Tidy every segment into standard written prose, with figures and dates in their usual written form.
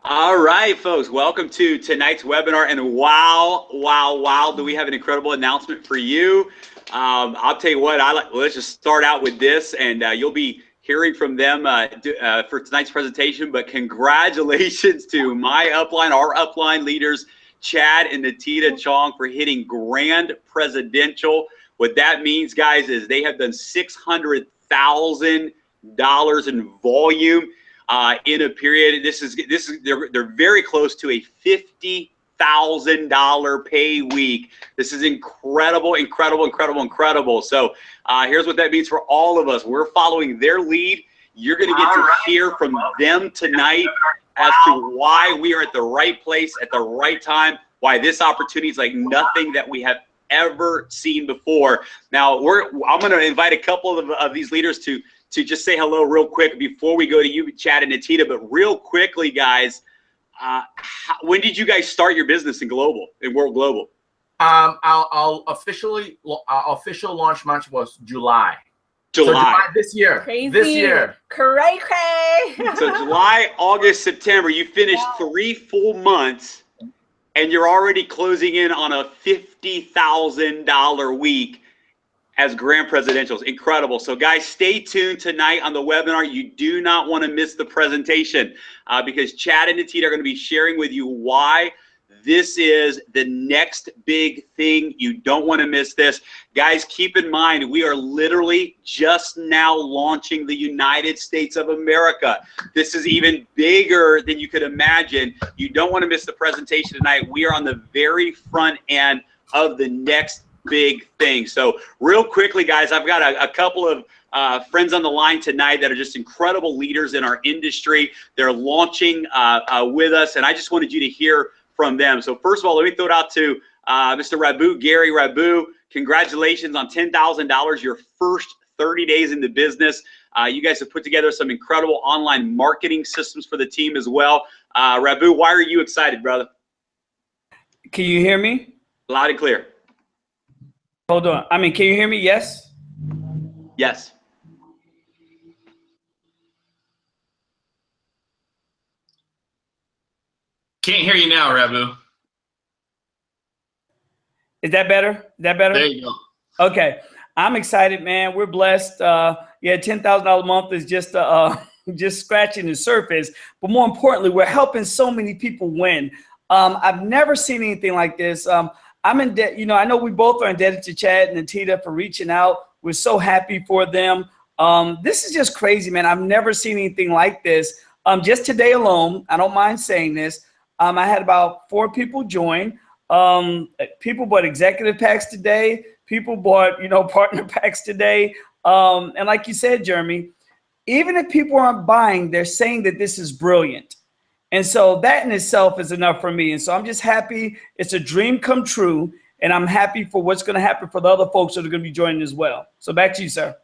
All right, folks, welcome to tonight's webinar. And wow, do we have an incredible announcement for you. I'll tell you what, let's just start out with this, and you'll be hearing from them for tonight's presentation. But congratulations to my upline, our upline leaders, Chad and Natita Chong, for hitting grand presidential. What that means, guys, is they have done $600,000 in volume in a period. They're very close to a $50,000 pay week. This is incredible. So here's what that means for all of us. We're following their lead. You're going to get to hear from them tonight as to why we are at the right place at the right time, why this opportunity is like nothing that we have ever seen before. Now, I'm going to invite a couple of these leaders to just say hello real quick before we go to you, Chad and Natita. But real quickly, guys, when did you guys start your business in World Global? Our official launch month was July. So July this year. Crazy. This year. Cray. So July, August, September, you finished 3 full months, and you're already closing in on a $50,000 week as grand presidentials. Incredible. So guys, stay tuned tonight on the webinar. You do not want to miss the presentation because Chad and Natita are going to be sharing with you why this is the next big thing. You don't want to miss this. Guys, keep in mind, we are literally just now launching the United States of America. This is even bigger than you could imagine. You don't want to miss the presentation tonight. We are on the very front end of the next big thing. So real quickly, guys, I've got a couple of friends on the line tonight that are just incredible leaders in our industry. They're launching with us, and I just wanted you to hear from them. So first of all, let me throw it out to Mr. Rabu, Gary Rabu. Congratulations on $10,000, your first 30 days in the business. You guys have put together some incredible online marketing systems for the team as well. Rabu, why are you excited, brother? Can you hear me? Loud and clear. Hold on. Can you hear me? Yes? Yes. Can't hear you now, Rabu. Is that better? Is that better? There you go. Okay. I'm excited, man. We're blessed. Yeah, $10,000 a month is just scratching the surface. But more importantly, we're helping so many people win. I've never seen anything like this. I'm in debt. You know, I know we both are indebted to Chad and Natita for reaching out. We're so happy for them. This is just crazy, man. I've never seen anything like this. Just today alone, I don't mind saying this, I had about 4 people join. People bought executive packs today. People bought, partner packs today. And like you said, Jeremy, even if people aren't buying, they're saying that this is brilliant. And so that in itself is enough for me. And so I'm just happy. It's a dream come true. And I'm happy for what's going to happen for the other folks that are going to be joining as well. So back to you, sir.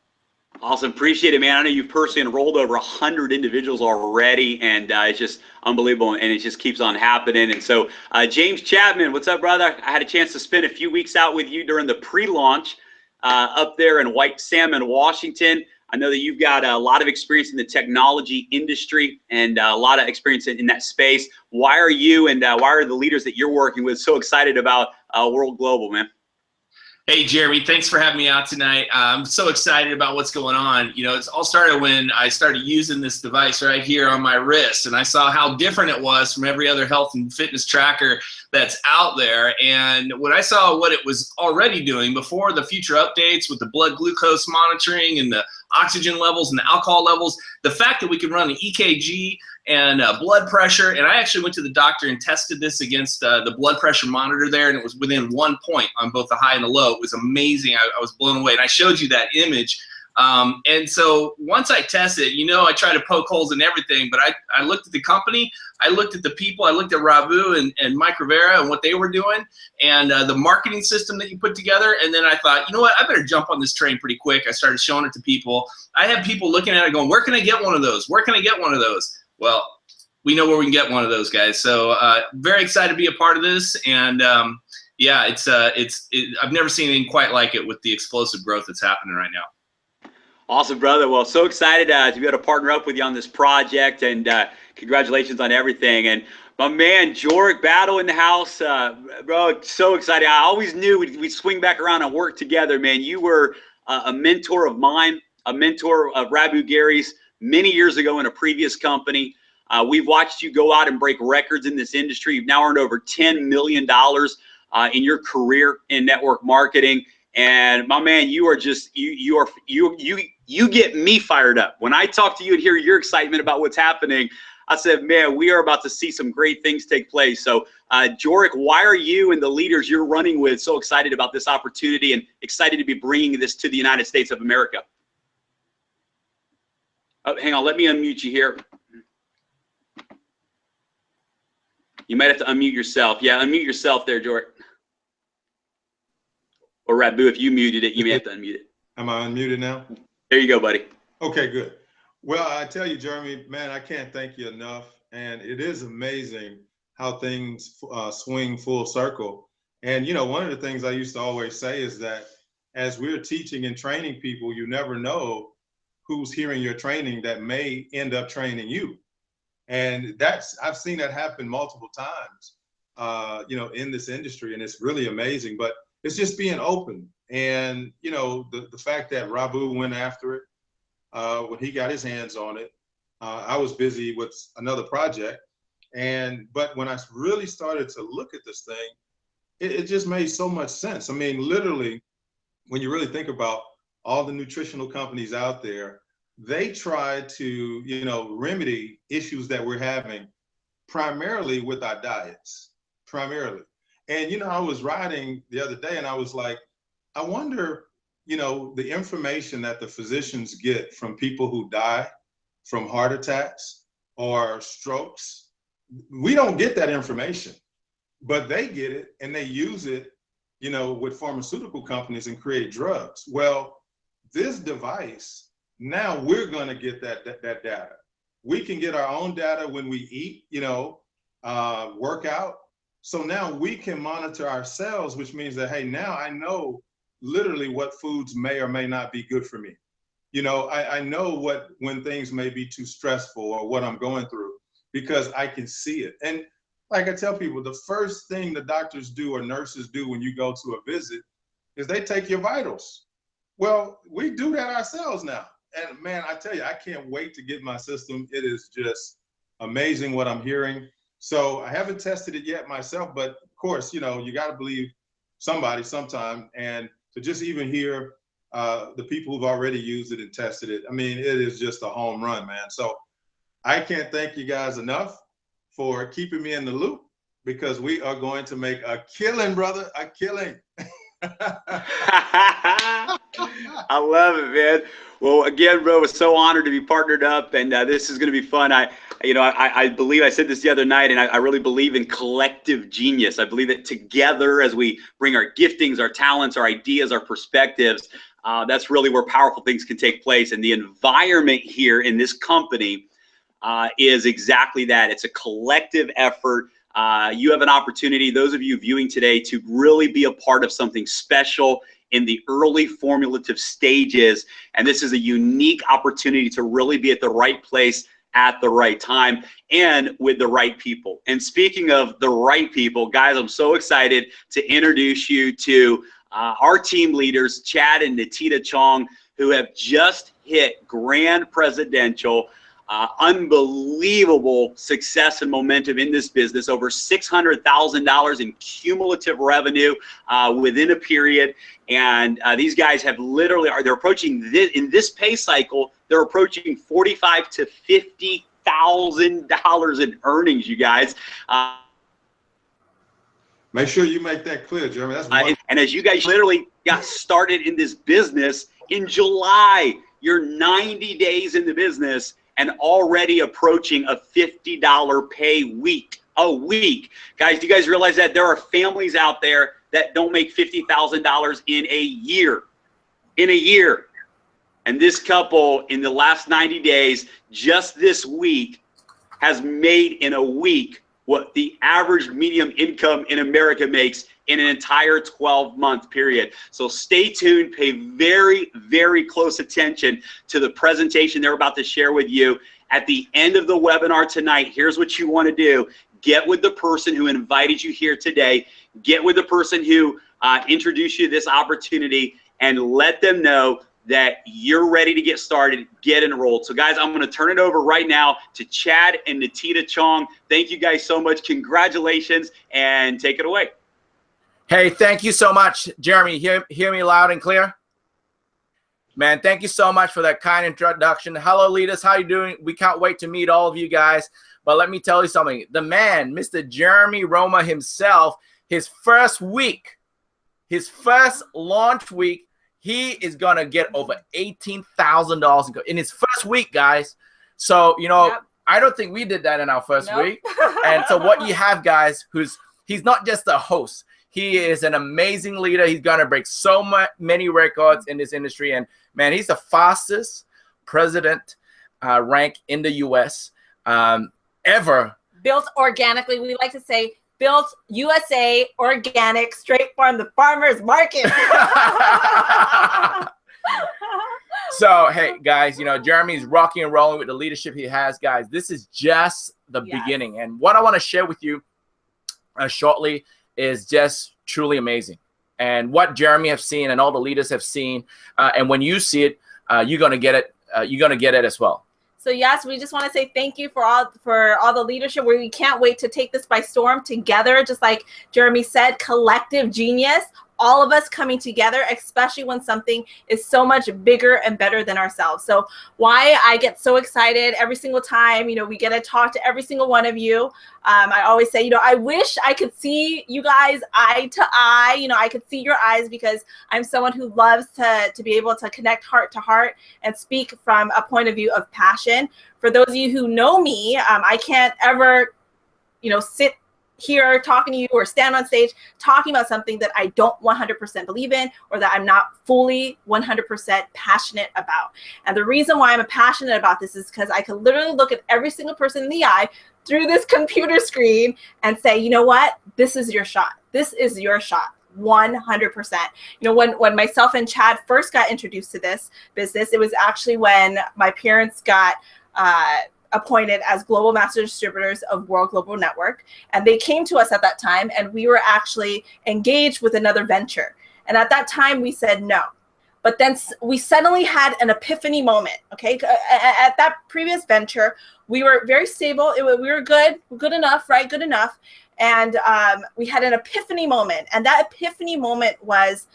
Awesome. Appreciate it, man. I know you've personally enrolled over 100 individuals already, and it's just unbelievable, and it just keeps on happening. And so James Chapman, what's up, brother? I had a chance to spend a few weeks out with you during the pre-launch up there in White Salmon, Washington. I know that you've got a lot of experience in the technology industry and a lot of experience in that space. Why are you and why are the leaders that you're working with so excited about World Global, man? Hey, Jeremy, thanks for having me out tonight. I'm so excited about what's going on. You know, it's all started when I started using this device right here on my wrist, and I saw how different it was from every other health and fitness tracker that's out there. And when I saw what it was already doing before the future updates with the blood glucose monitoring and the oxygen levels and the alcohol levels, the fact that we can run an EKG and blood pressure, and I actually went to the doctor and tested this against the blood pressure monitor there, and it was within 1 point on both the high and the low. It was amazing. I was blown away, and I showed you that image. And so once I tested, I try to poke holes in everything, but I looked at the company, I looked at the people, I looked at Rabu and Mike Rivera and what they were doing, and the marketing system that you put together, and then I thought, you know what, I better jump on this train pretty quick. I started showing it to people. I had people looking at it going, where can I get one of those? Where can I get one of those? Well, we know where we can get one of those, guys. So very excited to be a part of this, and yeah, I've never seen anything quite like it with the explosive growth that's happening right now. Awesome, brother. Well, so excited to be able to partner up with you on this project, and congratulations on everything. And my man, Jorik Battle in the house, bro, so excited. I always knew we'd swing back around and work together, man. You were a mentor of mine, a mentor of Rabu Gary's many years ago in a previous company. We've watched you go out and break records in this industry. You've now earned over $10 million in your career in network marketing. And my man, you are just you get me fired up. When I talk to you and hear your excitement about what's happening, I said, man, we are about to see some great things take place. So, Jorik, why are you and the leaders you're running with so excited about this opportunity and excited to be bringing this to the United States of America? Oh, hang on, let me unmute you here. You might have to unmute yourself. Yeah, unmute yourself there, Jorik. Or Rabu, if you muted it, you may have to unmute it. Am I unmuted now? There you go, buddy. Okay, good. Well, I tell you, Jeremy, man, I can't thank you enough. And it is amazing how things swing full circle. And, you know, one of the things I used to always say is that as we're teaching and training people, you never know who's hearing your training that may end up training you. And I've seen that happen multiple times, you know, in this industry, and it's really amazing. But it's just being open. And, you know, the fact that Rabu went after it, when he got his hands on it, I was busy with another project. But when I really started to look at this thing, it just made so much sense. I mean, literally, when you really think about all the nutritional companies out there, they try to, you know, remedy issues that we're having primarily with our diets, primarily. And, you know, I was riding the other day and I was like, I wonder, you know, the information that the physicians get from people who die from heart attacks or strokes, we don't get that information, but they get it and they use it, you know, with pharmaceutical companies and create drugs. Well, this device, now we're going to get that data. We can get our own data when we eat, you know, work out. So now we can monitor ourselves, which means that, hey, now I know literally what foods may or may not be good for me. You know, I know when things may be too stressful or what I'm going through because I can see it. And like I tell people, the first thing the doctors do or nurses do when you go to a visit is they take your vitals. Well, we do that ourselves now. And man, I tell you, I can't wait to get my system. It is just amazing what I'm hearing. So I haven't tested it yet myself, but of course, you know, you got to believe somebody sometime. And to just even hear the people who've already used it and tested it, I mean, it is just a home run, man. So I can't thank you guys enough for keeping me in the loop because we are going to make a killing, brother, a killing. I love it, man. Well, again, bro, we're so honored to be partnered up, and this is going to be fun. I believe I said this the other night, and I really believe in collective genius. I believe that together, as we bring our giftings, our talents, our ideas, our perspectives, that's really where powerful things can take place. And the environment here in this company is exactly that. It's a collective effort. You have an opportunity, those of you viewing today, to really be a part of something special in the early formulative stages. And this is a unique opportunity to really be at the right place at the right time and with the right people. And speaking of the right people, guys, I'm so excited to introduce you to our team leaders, Chad and Natita Chong, who have just hit Grand Presidential. Unbelievable success and momentum in this business, over $600,000 in cumulative revenue within a period. And these guys have literally, they're approaching this, in this pay cycle, they're approaching $45,000 to $50,000 in earnings, you guys. Make sure you make that clear, Jeremy. That's and as you guys literally got started in this business in July, you're 90 days in the business and already approaching a $50 pay week. A week. Guys, do you guys realize that there are families out there that don't make $50,000 in a year? In a year. And this couple, in the last 90 days, just this week, has made in a week what the average median income in America makes in an entire 12-month period. So stay tuned, pay very, very close attention to the presentation they're about to share with you. At the end of the webinar tonight, here's what you want to do. Get with the person who invited you here today. Get with the person who introduced you to this opportunity, and let them know that you're ready to get started, get enrolled. So guys, I'm going to turn it over right now to Chad and Natita Chong. Thank you guys so much. Congratulations, and take it away. Hey, thank you so much, Jeremy. Hear me loud and clear? Man, thank you so much for that kind introduction. Hello, leaders. How you doing? We can't wait to meet all of you guys. But let me tell you something. The man, Mr. Jeremy Roma himself, his first week, his first launch week, he is going to get over $18,000 in his first week, guys. So, you know, I don't think we did that in our first week. And so what you have, guys, he's not just a host. He is an amazing leader. He's going to break so many records in this industry. And, man, he's the fastest president rank in the U.S. Ever. Built organically. We like to say, built USA, organic, straight from the farmer's market. So, hey, guys, you know, Jeremy's rocking and rolling with the leadership he has, guys. This is just the beginning. And what I want to share with you shortly is just truly amazing. And what Jeremy has seen and all the leaders have seen. And when you see it, you're going to get it. You're going to get it as well. So yes, we just want to say thank you for all the leadership. We can't wait to take this by storm together. Just like Jeremy said, collective genius. All of us coming together, especially when something is so much bigger and better than ourselves. So why I get so excited every single time, you know, we get to talk to every single one of you. I always say, you know, I wish I could see you guys eye to eye. You know, I could see your eyes, because I'm someone who loves to be able to connect heart to heart and speak from a point of view of passion. For those of you who know me, I can't ever, you know, sit here talking to you or stand on stage talking about something that I don't 100% believe in, or that I'm not fully 100% passionate about. And the reason why I'm passionate about this is because I can literally look at every single person in the eye through this computer screen and say, you know what, this is your shot. This is your shot. 100%. You know, when myself and Chad first got introduced to this business, it was actually when my parents got appointed as global master distributors of World Global Network. And they came to us at that time, and we were actually engaged with another venture. And at that time we said no. But then we suddenly had an epiphany moment, okay? At that previous venture, we were very stable. We were good enough, right? Good enough. And we had an epiphany moment. And that epiphany moment was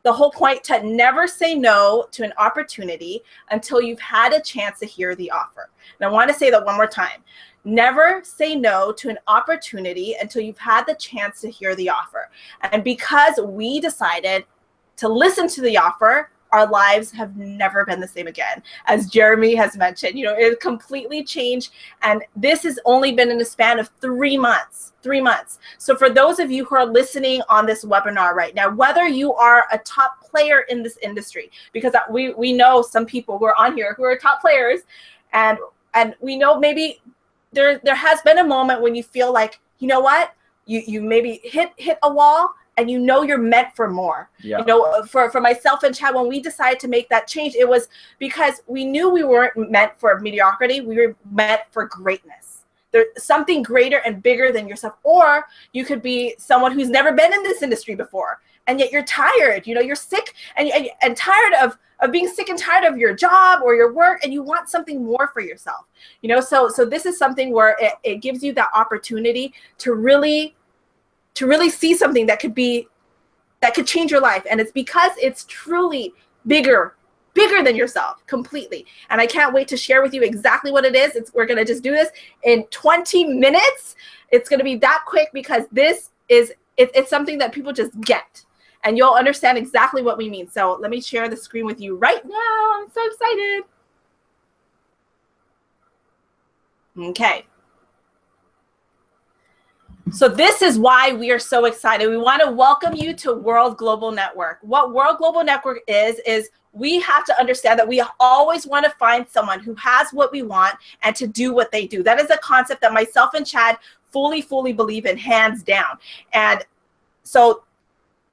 the whole point, to never say no to an opportunity until you've had a chance to hear the offer. And I want to say that one more time. Never say no to an opportunity until you've had the chance to hear the offer. And because we decided to listen to the offer, our lives have never been the same again. As Jeremy has mentioned, you know, it completely changed. And this has only been in the span of 3 months. 3 months. So for those of you who are listening on this webinar right now, whether you are a top player in this industry, because we know some people who are on here who are top players, and we know maybe there has been a moment when you feel like, you know what, you maybe hit a wall, and you know you're meant for more. Yeah. You know, for myself and Chad, when we decided to make that change, it was because we knew we weren't meant for mediocrity. We were meant for greatness. There's something greater and bigger than yourself. Or you could be someone who's never been in this industry before, and yet you're tired. You know, you're sick and tired of being sick and tired of your job or your work, and you want something more for yourself. You know, so this is something where it gives you that opportunity to really see something that could change your life. And it's because it's truly bigger than yourself completely. And I can't wait to share with you exactly what it is. We're going to just do this in 20 minutes. It's going to be that quick, because it's something that people just get, and you'll understand exactly what we mean. So let me share the screen with you right now. I'm so excited. Okay. So this is why we are so excited. We want to welcome you to World Global Network. What World Global Network is we have to understand that we always want to find someone who has what we want and to do what they do. That is a concept that myself and Chad fully believe in, hands down. And So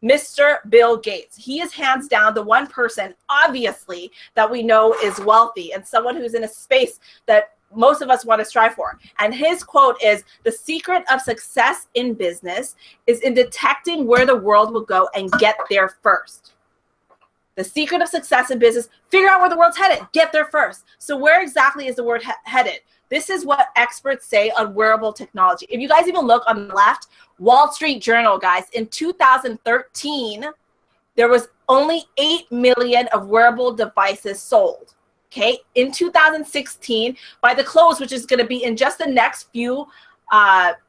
Mr. Bill Gates, he is hands down the one person, obviously, that we know is wealthy and someone who's in a space that most of us want to strive for. And his quote is, "The secret of success in business is in detecting where the world will go and get there first." The secret of success in business, figure out where the world's headed, get there first. So where exactly is the world headed? This is what experts say on wearable technology. If you guys even look on the left, Wall Street Journal, guys, in 2013, there was only 8 million of wearable devices sold. Okay, in 2016, by the close, which is going to be in just the next few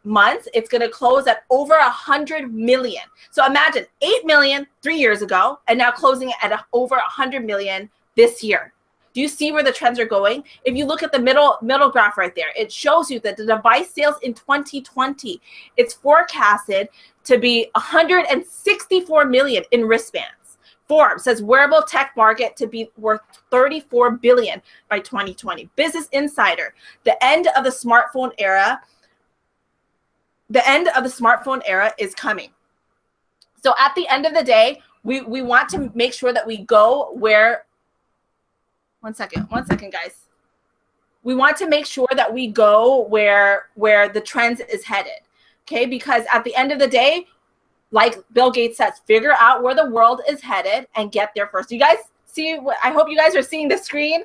months, it's going to close at over 100 million. So imagine 8 million 3 years ago, and now closing at over 100 million this year. Do you see where the trends are going? If you look at the middle graph right there, it shows you that the device sales in 2020, it's forecasted to be 164 million in wristbands. Forbes says wearable tech market to be worth 34 billion by 2020. Business Insider, the end of the smartphone era is coming. So at the end of the day, we want to make sure that we go where, one second, guys. We want to make sure that we go where the trends is headed, okay? Because at the end of the day, like Bill Gates says, figure out where the world is headed and get there first. You guys see, I hope you guys are seeing the screen.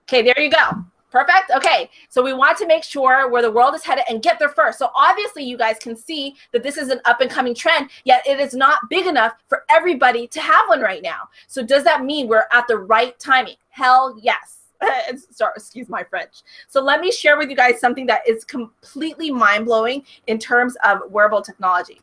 Okay, there you go. Perfect. Okay, so we want to make sure where the world is headed and get there first. So obviously you guys can see that this is an up and coming trend, yet it is not big enough for everybody to have one right now. So does that mean we're at the right timing? Hell yes. Sorry, excuse my French. So let me share with you guys something that is completely mind-blowing in terms of wearable technology.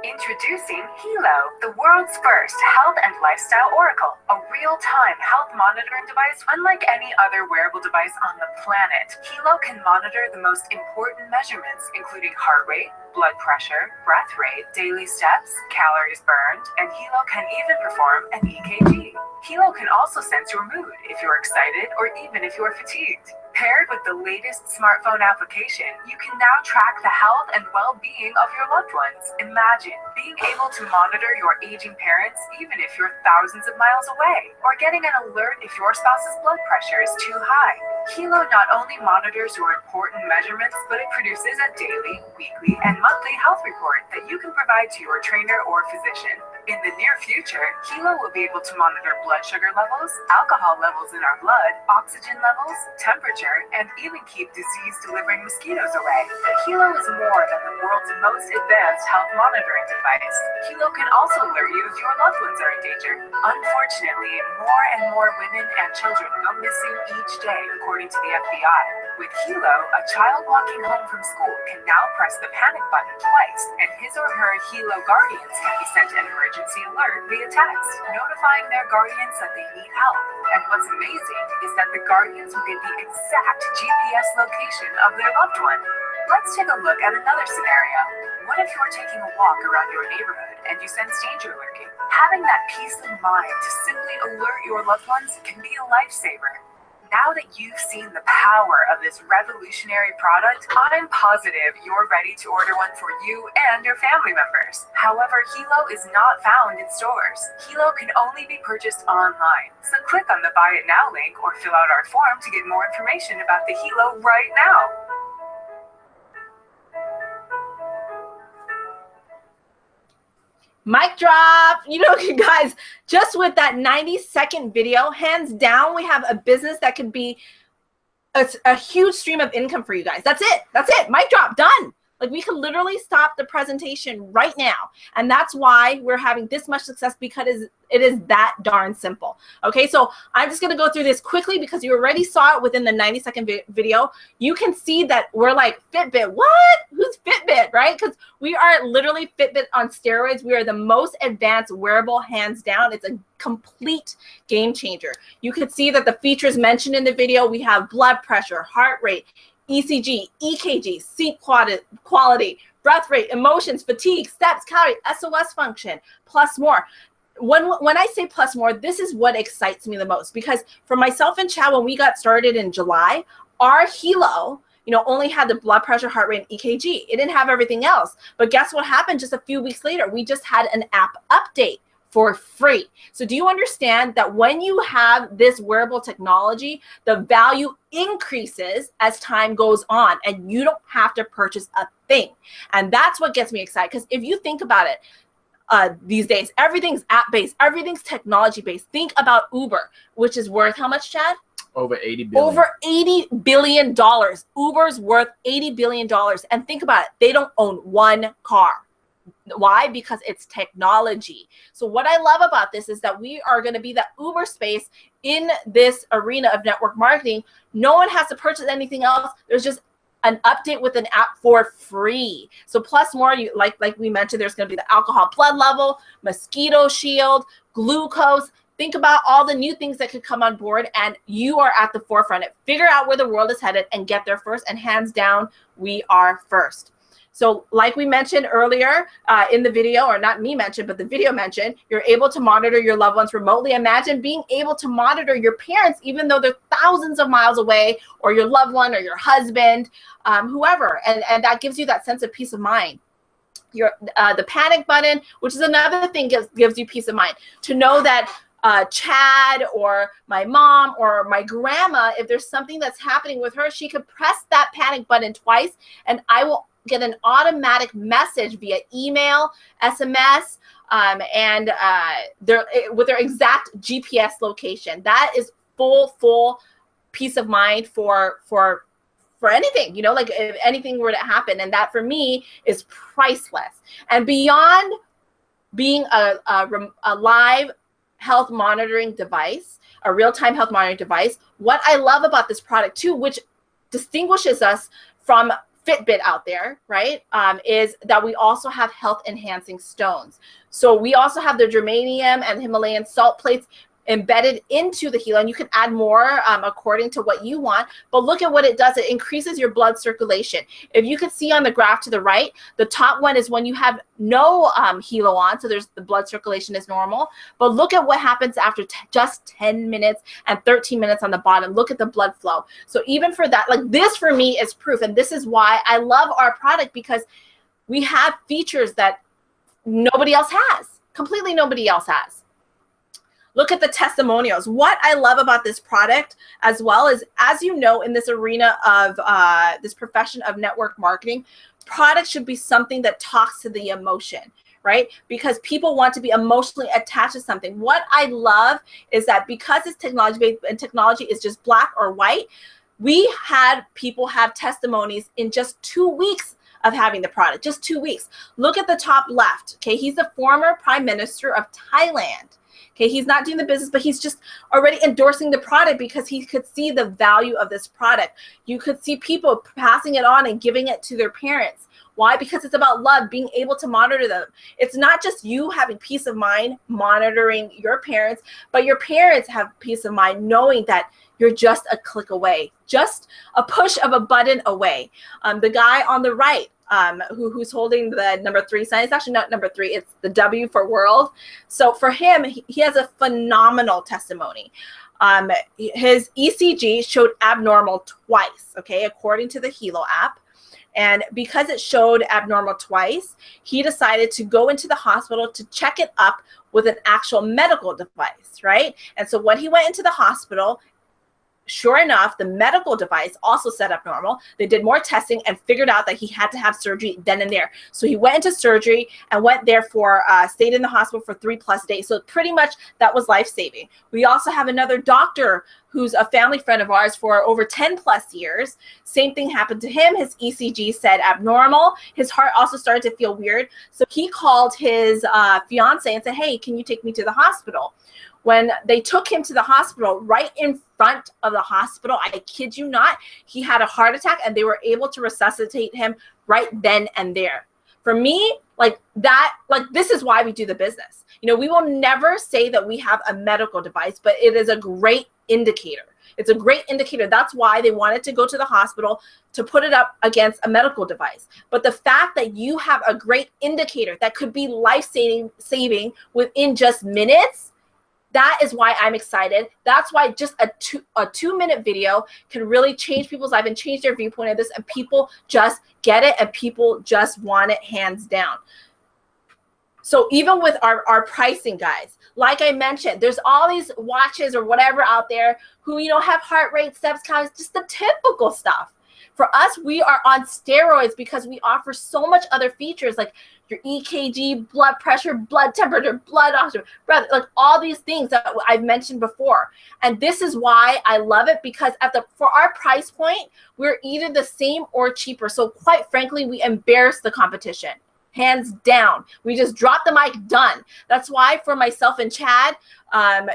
Introducing Helo, the world's first health and lifestyle oracle, a real-time health monitoring device unlike any other wearable device on the planet. Helo can monitor the most important measurements, including heart rate, blood pressure, breath rate, daily steps, calories burned, and Helo can even perform an EKG. Helo can also sense your mood if you're excited or even if you're fatigued. Paired with the latest smartphone application, you can now track the health and well-being of your loved ones. Imagine being able to monitor your aging parents even if you're thousands of miles away, or getting an alert if your spouse's blood pressure is too high. Helo not only monitors your important measurements, but it produces a daily, weekly, and monthly health report that you can provide to your trainer or physician. In the near future, Helo will be able to monitor blood sugar levels, alcohol levels in our blood, oxygen levels, temperature, and even keep disease-delivering mosquitoes away. But Helo is more than the world's most advanced health monitoring device. Helo can also alert you if your loved ones are in danger. Unfortunately, more and more women and children go missing each day, according to the FBI. With Helo, a child walking home from school can now press the panic button twice, and his or her Helo guardians can be sent an emergency alert via text, notifying their guardians that they need help. And what's amazing is that the guardians will get the exact GPS location of their loved one. Let's take a look at another scenario. What if you're taking a walk around your neighborhood and you sense danger lurking? Having that peace of mind to simply alert your loved ones can be a lifesaver. Now that you've seen the power of this revolutionary product, I'm positive you're ready to order one for you and your family members. However, Helo is not found in stores. Helo can only be purchased online. So click on the Buy It Now link or fill out our form to get more information about the Helo right now. Mic drop. You know, guys, just with that 90-second video, hands down, we have a business that could be a huge stream of income for you guys. That's it. That's it. Mic drop. Done. Like, we can literally stop the presentation right now. And that's why we're having this much success, because it is that darn simple. Okay, so I'm just going to go through this quickly because you already saw it within the 90-second video. You can see that we're like, Fitbit, what? Who's Fitbit, right? Because we are literally Fitbit on steroids. We are the most advanced wearable, hands down. It's a complete game changer. You can see that the features mentioned in the video, we have blood pressure, heart rate, ECG, EKG, sleep quality, breath rate, emotions, fatigue, steps, calorie, SOS function, plus more. When I say plus more, this is what excites me the most, because for myself and Chad, when we got started in July, our Helo only had the blood pressure, heart rate, and EKG. It didn't have everything else. But guess what happened just a few weeks later? We just had an app update for free. So do you understand that when you have this wearable technology, the value increases as time goes on, and you don't have to purchase a thing? And that's what gets me excited, because if you think about it, these days, everything's app-based, everything's technology-based. Think about Uber, which is worth how much, Chad? Over 80 billion. Over $80 billion. Uber's worth $80 billion. And think about it, they don't own one car. Why? Because it's technology. So what I love about this is that we are going to be the Uber space in this arena of network marketing. No one has to purchase anything else. There's just an update with an app for free. So plus more, like we mentioned, there's going to be the alcohol blood level, mosquito shield, glucose. Think about all the new things that could come on board, and you are at the forefront. Figure out where the world is headed and get there first. And hands down, we are first. So like we mentioned earlier in the video, or not me mentioned, but the video mentioned, you're able to monitor your loved ones remotely. Imagine being able to monitor your parents, even though they're thousands of miles away, or your loved one, or your husband, whoever. And that gives you that sense of peace of mind. The panic button, which is another thing, gives you peace of mind. To know that Chad or my mom or my grandma, if there's something that's happening with her, she could press that panic button twice, and I will get an automatic message via email, SMS, and with their exact GPS location. That is full peace of mind for anything, like if anything were to happen. And that for me is priceless. And beyond being a live health monitoring device, a real-time health monitoring device, what I love about this product too, which distinguishes us from Fitbit out there, right, is that we also have health enhancing stones. So we also have the germanium and Himalayan salt plates embedded into the Helo, and you can add more according to what you want. But look at what it does. It increases your blood circulation. If you can see on the graph to the right, the top one is when you have no Helo on, so the blood circulation is normal. But look at what happens after just 10 minutes and 13 minutes on the bottom. Look at the blood flow. So even for that, like this for me is proof, and this is why I love our product, because we have features that nobody else has, completely nobody else has. Look at the testimonials. What I love about this product as well is, as you know, in this arena of this profession of network marketing, product should be something that talks to the emotion, right? Because people want to be emotionally attached to something. What I love is that because it's technology-based and technology is just black or white, we had people have testimonies in just 2 weeks of having the product, just 2 weeks. Look at the top left, okay? He's the former Prime Minister of Thailand. Okay, he's not doing the business, but he's just already endorsing the product because he could see the value of this product. You could see people passing it on and giving it to their parents. Why? Because it's about love, being able to monitor them. It's not just you having peace of mind monitoring your parents, but your parents have peace of mind knowing that you're just a click away, just a push of a button away. The guy on the right, who's holding the number 3 sign. It's actually not number 3. It's the W for world. So for him, he has a phenomenal testimony. His ECG showed abnormal twice, okay, according to the Helo app. And because it showed abnormal twice, he decided to go into the hospital to check it up with an actual medical device, right? And so when he went into the hospital, sure enough, the medical device also said abnormal. They did more testing and figured out that he had to have surgery then and there. So he went into surgery and went there for, stayed in the hospital for 3+ days. So pretty much that was life-saving. We also have another doctor who's a family friend of ours for over 10+ years. Same thing happened to him. His ECG said abnormal. His heart also started to feel weird. So he called his fiance and said, hey, can you take me to the hospital? When they took him to the hospital, right in front of the hospital, I kid you not, he had a heart attack and they were able to resuscitate him right then and there. For me, this is why we do the business. We will never say that we have a medical device, but it is a great indicator. It's a great indicator. That's why they wanted to go to the hospital to put it up against a medical device. But the fact that you have a great indicator that could be life-saving within just minutes, That is why I'm excited. That's why just a 2-minute video can really change people's life and change their viewpoint of this, and people just get it and people just want it hands down. So even with our pricing, guys, like I mentioned, there's all these watches or whatever out there who, you know, have heart rate, steps counts, just the typical stuff. For us, we are on steroids because we offer so much other features like your EKG, blood pressure, blood temperature, blood oxygen, like all these things that I've mentioned before. And this is why I love it, because for our price point, we're either the same or cheaper. So quite frankly, we embarrass the competition. Hands down. We just drop the mic, done. That's why for myself and Chad,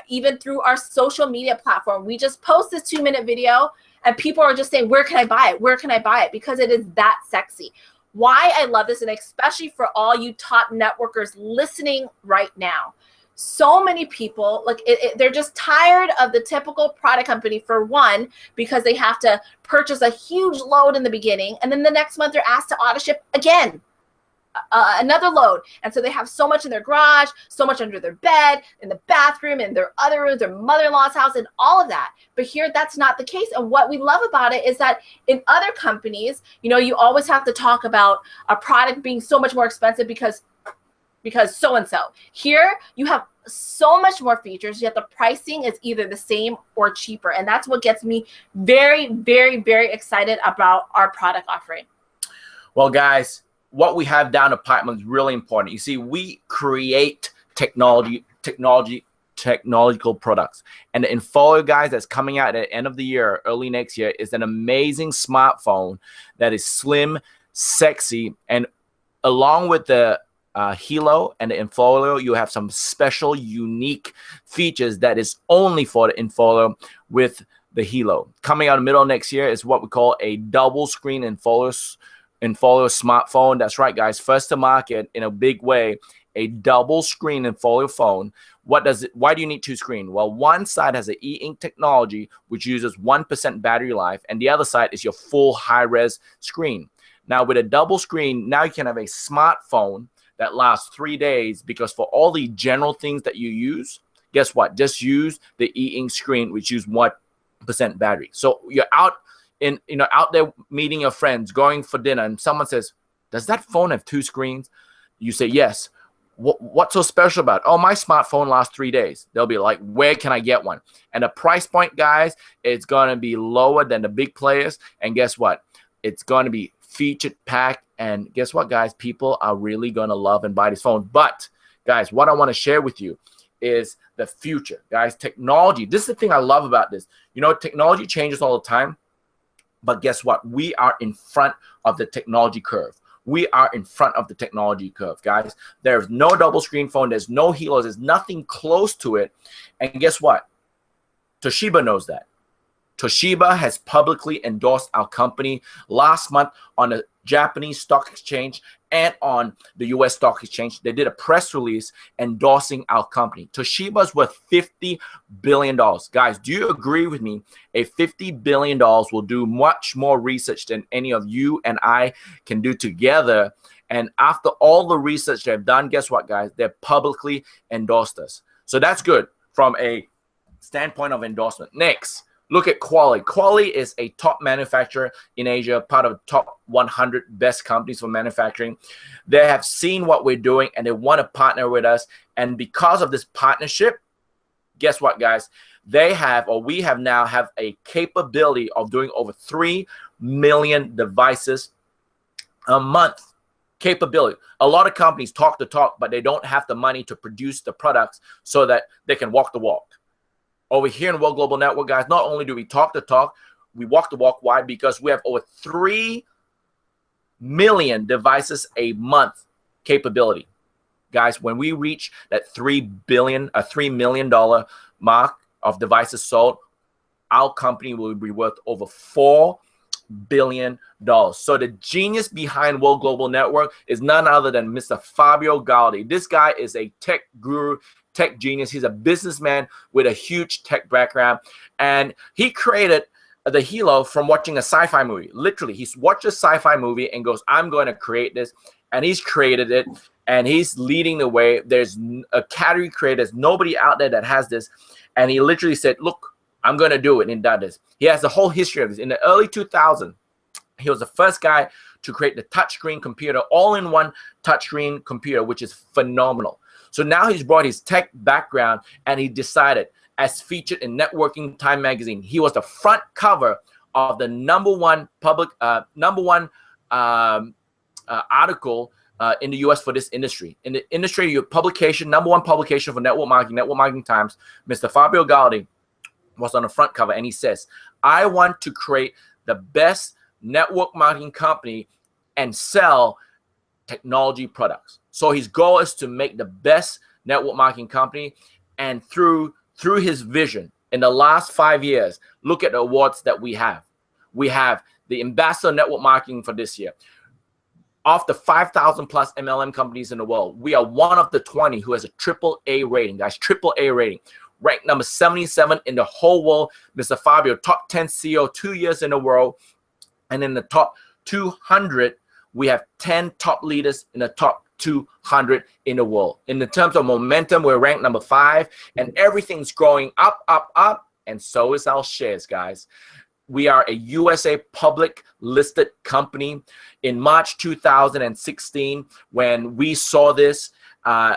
even through our social media platform, we just post this 2-minute video and people are just saying, where can I buy it? Where can I buy it? Because it is that sexy. Why I love this, and especially for all you top networkers listening right now. So many people, like they're just tired of the typical product company, for one, because they have to purchase a huge load in the beginning, and then the next month they're asked to auto ship again. Another load. And so they have so much in their garage, so much under their bed, in the bathroom, in their other rooms, their mother-in-law's house, and all of that. But here, that's not the case. And what we love about it is that in other companies, you know, you always have to talk about a product being so much more expensive because so-and-so. Here, you have so much more features, yet the pricing is either the same or cheaper. And that's what gets me very, very, very excited about our product offering. Well, guys, what we have down the pipeline is really important. You see, we create technological products. And the Infolio, guys, that's coming out at the end of the year, early next year, is an amazing smartphone that is slim, sexy, and along with the Helo and the Infolio, you have some special, unique features that is only for the Infolio with the Helo. Coming out in the middle of next year is what we call a double screen Infolio smartphone. That's right, guys. First to market in a big way, a double screen Infolio phone. Why do you need two screens? Well, one side has an e-ink technology, which uses 1% battery life, and the other side is your full high-res screen. Now, with a double screen, now you can have a smartphone that lasts 3 days, because for all the general things that you use, guess what? Just use the e-ink screen, which use 1% battery. So you're out there meeting your friends, going for dinner, and someone says, does that phone have two screens? You say, yes. What's so special about it? Oh, my smartphone lasts 3 days. They'll be like, where can I get one? And the price point, guys, it's going to be lower than the big players. And guess what? It's going to be featured packed. And guess what, guys? People are really going to love and buy this phone. But, guys, what I want to share with you is the future. Guys, technology. This is the thing I love about this. You know, technology changes all the time. But guess what? We are in front of the technology curve. We are in front of the technology curve, guys. There's no double screen phone. There's no Helos. There's nothing close to it. And guess what? Toshiba knows that. Toshiba has publicly endorsed our company last month on the Japanese stock exchange and on the US stock exchange. They did a press release endorsing our company. Toshiba's worth $50 billion. Guys, do you agree with me? A $50 billion will do much more research than any of you and I can do together. And after all the research they've done, guess what, guys? They've publicly endorsed us. So that's good from a standpoint of endorsement. Next, look at Quali. Quali is a top manufacturer in Asia, part of the top 100 best companies for manufacturing. They have seen what we're doing and they want to partner with us. And because of this partnership, guess what, guys? They have, or we have now have a capability of doing over 3 million devices a month. Capability. A lot of companies talk the talk, but they don't have the money to produce the products so that they can walk the walk. Over here in World Global Network, guys, not only do we talk the talk, we walk the walk. Why? Because we have over 3 million devices a month capability. Guys, when we reach that $3 million mark of devices sold, our company will be worth over $4 billion. So the genius behind World Global Network is none other than Mr. Fabio Galdi. This guy is a tech guru, tech genius. He's a businessman with a huge tech background, and he created the Helo from watching a sci-fi movie. Literally, he's watched a sci-fi movie and goes, I'm going to create this, and he's created it. and he's leading the way. There's a category creator. There's nobody out there that has this. And he literally said, look, I'm going to do it. And he did this. He has the whole history of this. In the early 2000s, he was the first guy to create the touchscreen computer, all-in-one touchscreen computer, which is phenomenal. So now he's brought his tech background, and he decided, as featured in Networking Time magazine, he was the front cover of the #1 public article in the US for this industry. In the industry, your publication, #1 publication for Network Marketing Times, Mr. Fabio Galdi was on the front cover, and he says, I want to create the best network marketing company and sell technology products. So his goal is to make the best network marketing company, and through his vision, in the last 5 years, look at the awards that we have. We have the Ambassador Network Marketing for this year. Of the 5,000 plus MLM companies in the world, we are one of the 20 who has a AAA rating, guys, AAA rating. Ranked number 77 in the whole world. Mr. Fabio, top 10 CEO 2 years in the world. And in the top 200, we have 10 top leaders in the top 200 in the world. In the terms of momentum, we're ranked number 5, and everything's growing up, up, up, and so is our shares, guys. We are a USA public listed company. In March 2016, when we saw this,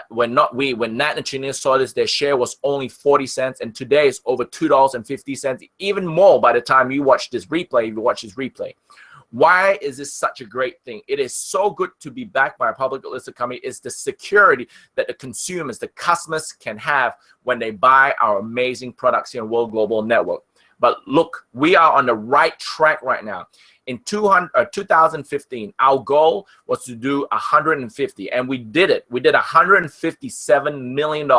when Nat and Chania saw this, their share was only 40 cents, and today it's over $2.50, even more by the time you watch this replay. Why is this such a great thing? It is so good to be backed by a public listed company. It's the security that the consumers, the customers can have when they buy our amazing products here in World Global Network. But look, we are on the right track right now. In 2015, our goal was to do 150, and we did it. We did $157 million.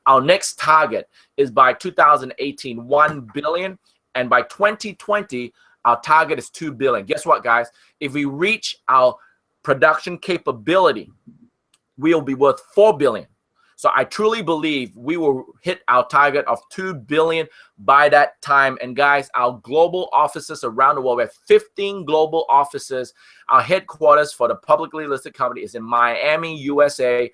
Our next target is by 2018, $1 billion, and by 2020, our target is $2 billion. Guess what, guys? If we reach our production capability, we'll be worth $4 billion. So I truly believe we will hit our target of $2 billion by that time. And guys, our global offices around the world, we have 15 global offices. Our headquarters for the publicly listed company is in Miami, USA.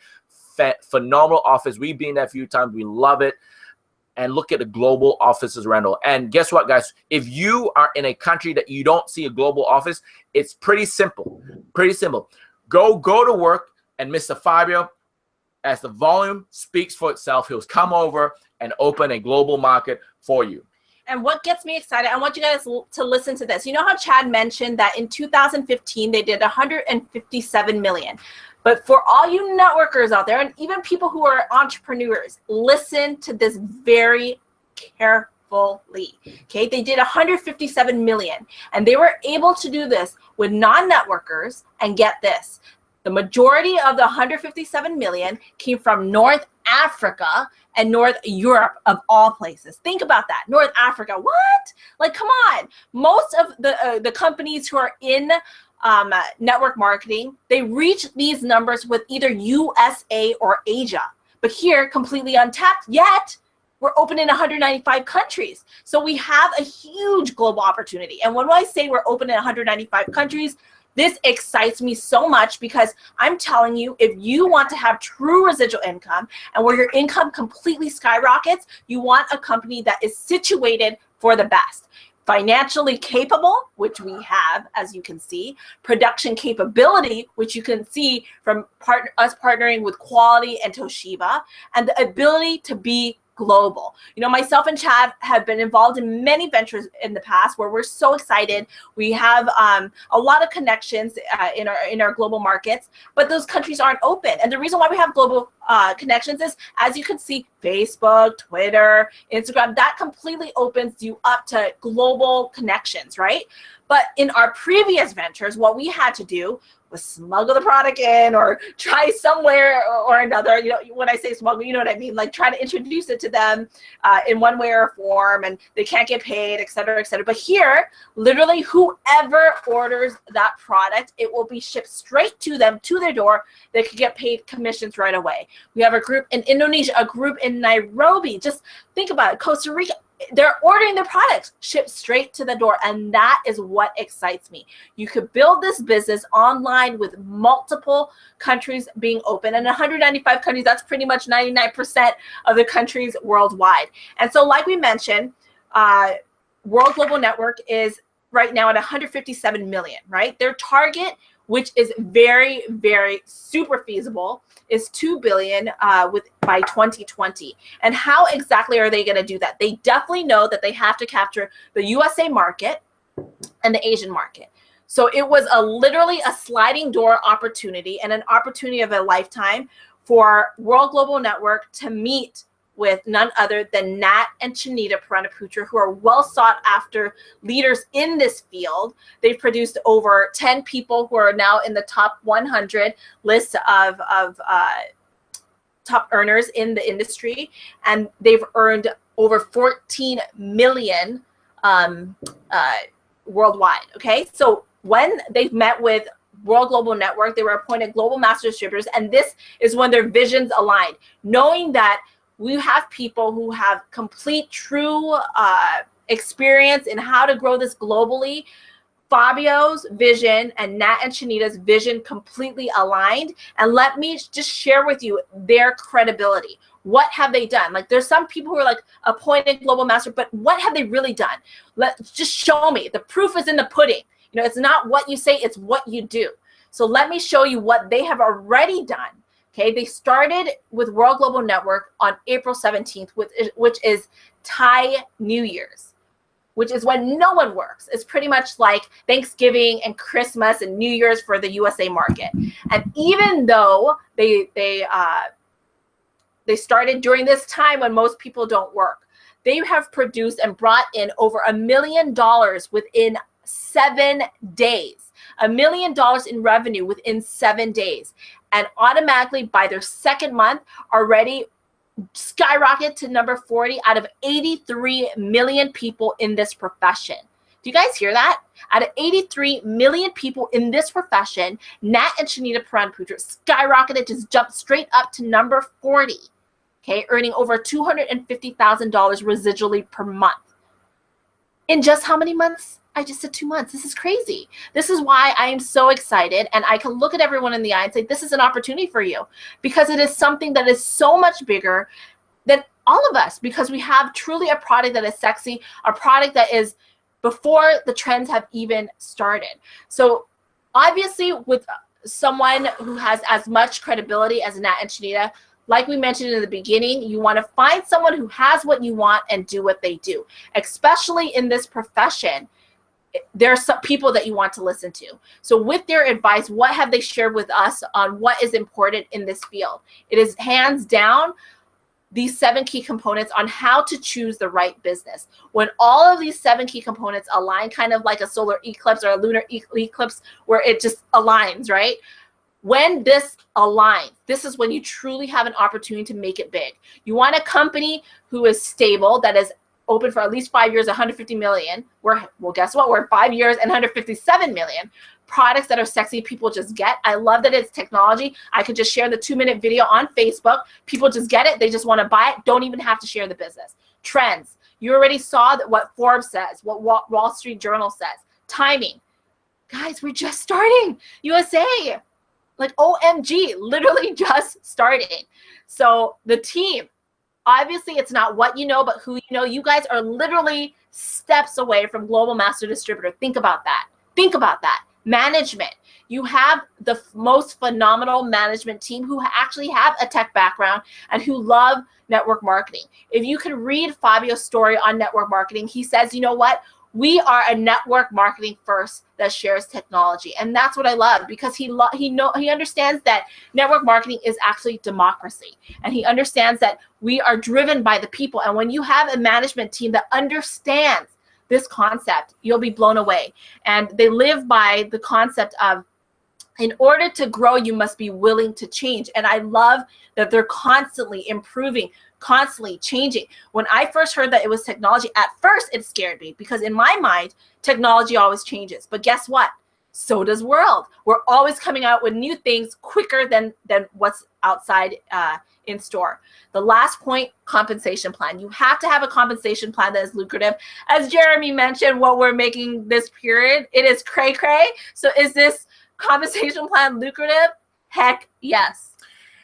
Phenomenal office. We've been there a few times. We love it. And look at the global offices around the world. And guess what, guys? If you are in a country that you don't see a global office, it's pretty simple. Pretty simple. Go to work, and Mr. Fabio, as the volume speaks for itself, he'll come over and open a global market for you. And what gets me excited, I want you guys to listen to this. You know how Chad mentioned that in 2015, they did 157 million. But for all you networkers out there, and even people who are entrepreneurs, listen to this very carefully. Okay, they did 157 million, and they were able to do this with non-networkers. And get this, the majority of the 157 million came from North Africa and North Europe, of all places. Think about that. North Africa, what? Like, come on. Most of the companies who are in network marketing, they reach these numbers with either USA or Asia. But here, completely untapped, yet we're open in 195 countries. So we have a huge global opportunity. And when I say we're open in 195 countries, this excites me so much, because I'm telling you, if you want to have true residual income and where your income completely skyrockets, you want a company that is situated for the best. Financially capable, which we have, as you can see. Production capability, which you can see from us partnering with Quality and Toshiba. And the ability to be global. You know, myself and Chad have been involved in many ventures in the past where we're so excited. We have a lot of connections in our global markets, but those countries aren't open. And the reason why we have global connections is, as you can see, Facebook, Twitter, Instagram, that completely opens you up to global connections, right? But in our previous ventures, what we had to do was smuggle the product in, or try somewhere or another. You know, when I say smuggle, you know what I mean, like try to introduce it to them in one way or form, and they can't get paid, et cetera, et cetera. But here, literally, whoever orders that product, it will be shipped straight to them, to their door. They could get paid commissions right away. We have a group in Indonesia, a group in Nairobi. Just think about it, Costa Rica. they're ordering their products shipped straight to the door. And that is what excites me. You could build this business online with multiple countries being open, and 195 countries, that's pretty much 99% of the countries worldwide. And so like we mentioned, World Global Network is right now at 157 million, right? Their target, which is very, very super feasible, is 2 billion by 2020. And how exactly are they going to do that? They definitely know that they have to capture the USA market and the Asian market. So it was literally a sliding door opportunity and an opportunity of a lifetime for World Global Network to meet with none other than Nat and Chanita Paranaputra, who are well sought after leaders in this field. They've produced over 10 people who are now in the top 100 list of top earners in the industry. And they've earned over 14 million worldwide, okay? So when they've met with World Global Network, they were appointed global master distributors, and this is when their visions aligned, knowing that we have people who have complete, true experience in how to grow this globally. Fabio's vision and Nat and Chanita's vision completely aligned. And let me just share with you their credibility. What have they done? Like, there's some people who are like appointed global master, but what have they really done? Just show me. The proof is in the pudding. You know, it's not what you say, it's what you do. So let me show you what they have already done. Okay, they started with World Global Network on April 17th, which is Thai New Year's, which is when no one works. It's pretty much like Thanksgiving and Christmas and New Year's for the USA market. And even though they started during this time when most people don't work, they have produced and brought in over $1 million within 7 days. $1 million in revenue within 7 days. And automatically by their second month already skyrocket to number 40 out of 83 million people in this profession. Do you guys hear that? Out of 83 million people in this profession, Nat and Chanita Paranaputra skyrocketed, just jumped straight up to number 40. Okay, earning over $250,000 residually per month. In just how many months? I just said 2 months. This is crazy. This is why I am so excited, and I can look at everyone in the eye and say, this is an opportunity for you, because it is something that is so much bigger than all of us, because we have truly a product that is sexy, a product that is before the trends have even started. So obviously with someone who has as much credibility as Nat and Chanita, like we mentioned in the beginning, you want to find someone who has what you want and do what they do, especially in this profession. There are some people that you want to listen to. So with their advice, what have they shared with us on what is important in this field? It is hands down these 7 key components on how to choose the right business. When all of these 7 key components align, kind of like a solar eclipse or a lunar eclipse where it just aligns, right? When this aligns, this is when you truly have an opportunity to make it big. You want a company who is stable, that is open for at least 5 years, 150 million. Well, guess what? We're 5 years and 157 million. Products that are sexy, people just get. I love that it's technology. I could just share the 2-minute video on Facebook. People just get it. They just want to buy it. Don't even have to share the business. Trends. You already saw that what Forbes says, what Wall Street Journal says. Timing. Guys, we're just starting. USA. Like OMG, literally just starting. So the team, obviously, it's not what you know, but who you know. You guys are literally steps away from global master distributor. Think about that. Think about that. Management. You have the most phenomenal management team who actually have a tech background and who love network marketing. If you can read Fabio's story on network marketing, he says, you know what? We are a network marketing first that shares technology. And that's what I love, because he understands that network marketing is actually democracy. And he understands that we are driven by the people. And when you have a management team that understands this concept, you'll be blown away. And they live by the concept of, in order to grow, you must be willing to change. And I love that they're constantly improving, constantly changing. When I first heard that it was technology, at first it scared me, because in my mind, technology always changes. But guess what? So does World. We're always coming out with new things quicker than what's outside in store. The last point, compensation plan. You have to have a compensation plan that is lucrative. As Jeremy mentioned, what we're making this period, it is cray-cray. So is this compensation plan lucrative? Heck yes.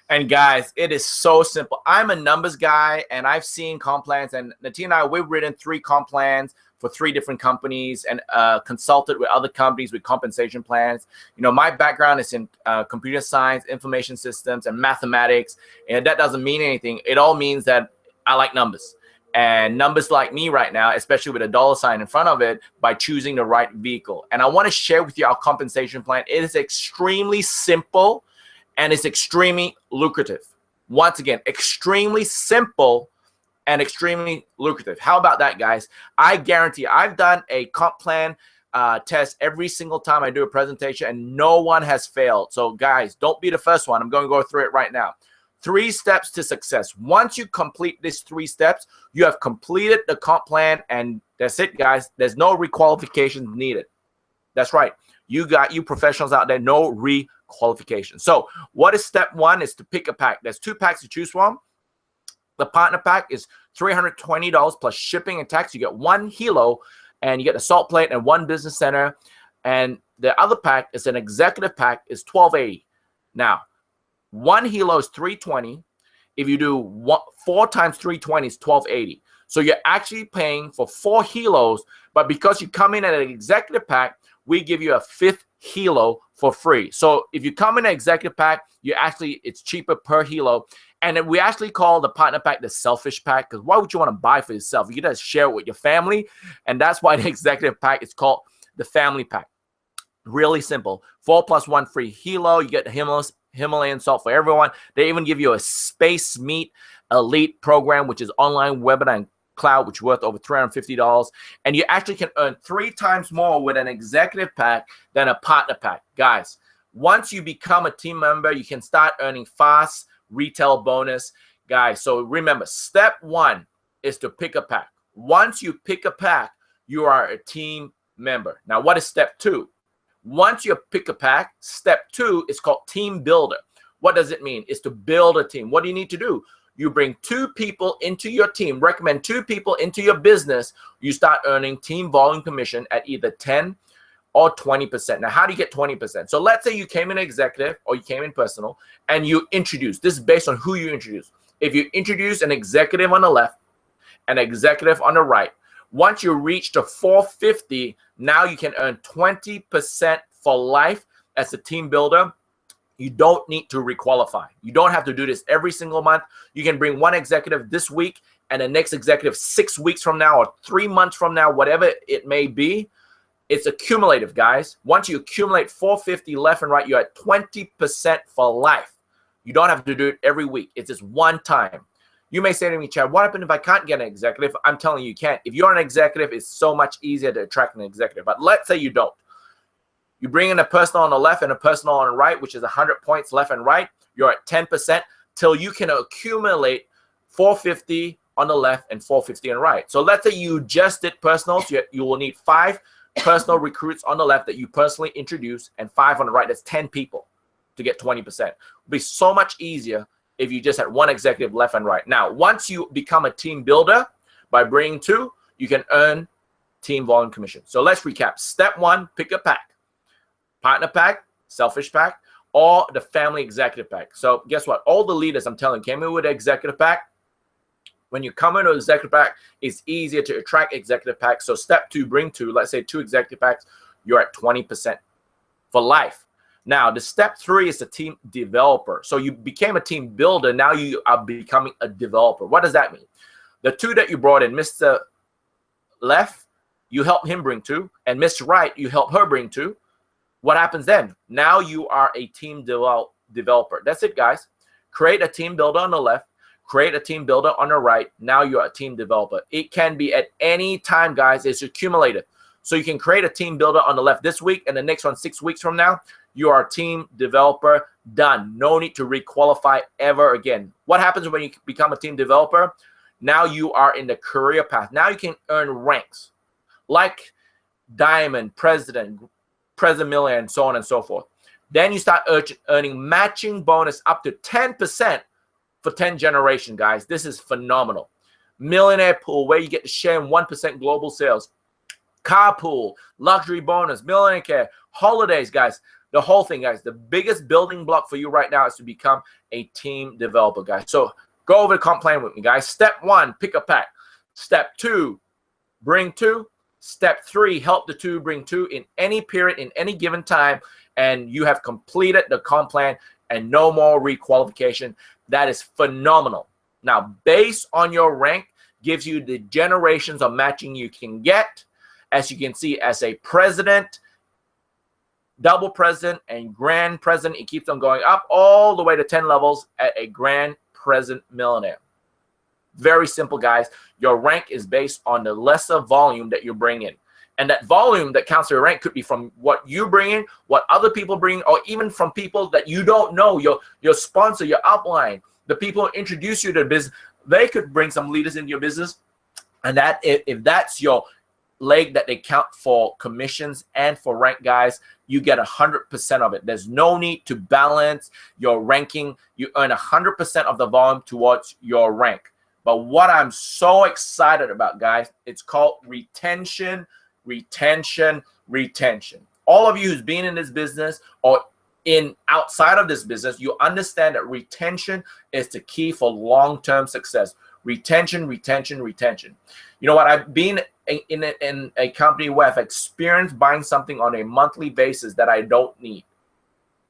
And guys, it is so simple. I'm a numbers guy, and I've seen comp plans, and Natina and I, we've written 3 comp plans for 3 different companies and consulted with other companies with compensation plans. You know, my background is in computer science, information systems, and mathematics, and that doesn't mean anything. It all means that I like numbers. And numbers like me right now, especially with a dollar sign in front of it, by choosing the right vehicle. And I want to share with you our compensation plan. It is extremely simple, and it's extremely lucrative. Once again, extremely simple and extremely lucrative. How about that, guys? I guarantee I've done a comp plan test every single time I do a presentation, and no one has failed. So guys, don't be the first one. I'm going to go through it right now. 3 steps to success. Once you complete these 3 steps, you have completed the comp plan, and that's it, guys. There's no requalifications needed. That's right. You professionals out there, no requalification. So what is step 1 is to pick a pack. There's 2 packs to choose from. The partner pack is $320 plus shipping and tax. You get 1 Helo, and you get the salt plate and 1 business center. And the other pack is an executive pack, is $1,280. Now, 1 Helo is $320. If you do 4 times 320 is $1,280. So you're actually paying for 4 Helos, but because you come in at an executive pack, we give you a 5th Helo for free. So if you come in an executive pack, it's cheaper per Helo. And we actually call the partner pack the selfish pack, because why would you want to buy for yourself? You can just share it with your family, and that's why the executive pack is called the family pack. Really simple. 4 + 1 free Helo. You get the Himalayan salt for everyone. They even give you a Space Meet Elite program, which is online webinar and cloud, which is worth over $350. And you actually can earn 3 times more with an executive pack than a partner pack. Guys, once you become a team member, you can start earning fast retail bonus, guys. So remember, step 1 is to pick a pack. Once you pick a pack, you are a team member. Now, what is step 2? Once you pick a pack, step 2 is called team builder. What does it mean? It's to build a team. What do you need to do? You bring 2 people into your team, recommend 2 people into your business. You start earning team volume commission at either 10 or 20%. Now, how do you get 20%? So let's say you came in executive or you came in personal and you introduce. This is based on who you introduce. If you introduce an executive on the left, an executive on the right, once you reach the 450, now you can earn 20% for life as a team builder. You don't need to requalify. You don't have to do this every single month. You can bring 1 executive this week and the next executive 6 weeks from now or 3 months from now, whatever it may be. It's accumulative, guys. Once you accumulate 450 left and right, you're at 20% for life. You don't have to do it every week. It's just one time. You may say to me, Chad, what happens if I can't get an executive? I'm telling you, you can't. If you're an executive, it's so much easier to attract an executive. But let's say you don't. You bring in a personal on the left and a personal on the right, which is 100 points left and right. You're at 10% till you can accumulate 450 on the left and 450 on the right. So let's say you just did personals. You will need 5 personal recruits on the left that you personally introduce and 5 on the right. That's 10 people to get 20%. It'll be so much easier if you just had 1 executive left and right. Now, once you become a team builder by bringing 2, you can earn team volume commission. So let's recap. Step 1, pick a pack. Partner pack, selfish pack, or the family executive pack. So guess what? All the leaders, I'm telling you, came in with an executive pack. When you come into an executive pack, it's easier to attract executive packs. So step 2, bring 2, let's say 2 executive packs, you're at 20% for life. Now, the step 3 is a team developer. So you became a team builder. Now you are becoming a developer. What does that mean? The 2 that you brought in, Mr. Left, you help him bring 2, and Mr. Right, you help her bring 2. What happens then? Now you are a team developer. That's it, guys. Create a team builder on the left. Create a team builder on the right. Now you're a team developer. It can be at any time, guys. It's accumulative. So you can create a team builder on the left this week, and the next one 6 weeks from now, you are a team developer. Done. No need to requalify ever again. What happens when you become a team developer? Now you are in the career path. Now you can earn ranks like Diamond, President, president millionaire, and so on and so forth. Then you start earning matching bonus up to 10% for 10 generation, guys. This is phenomenal. Millionaire pool, where you get to share in 1% global sales. Car pool, luxury bonus, millionaire care, holidays, guys. The whole thing, guys. The biggest building block for you right now is to become a team developer, guys. So go over the comp plan with me, guys. Step 1, pick a pack. Step 2, bring 2. Step 3, help the 2 bring 2 in any period, in any given time, and you have completed the comp plan and no more requalification. That is phenomenal. Now, based on your rank, gives you the generations of matching you can get. As you can see, as a president, double president, and grand president, it keeps on going up all the way to 10 levels at a grand president millionaire. Very simple, guys. Your rank is based on the lesser volume that you bring in. And that volume that counts your rank could be from what you bring in, what other people bring, or even from people that you don't know, your sponsor, your upline, the people who introduce you to the business. They could bring some leaders into your business. And that, if that's your leg that they count for commissions and for rank, guys, you get 100% of it. There's no need to balance your ranking. You earn 100% of the volume towards your rank. But what I'm so excited about, guys, it's called retention, retention, retention. All of you who's been in this business or in outside of this business, you understand that retention is the key for long-term success. Retention, retention, retention. You know what? I've been in a company where I've experienced buying something on a monthly basis that I don't need.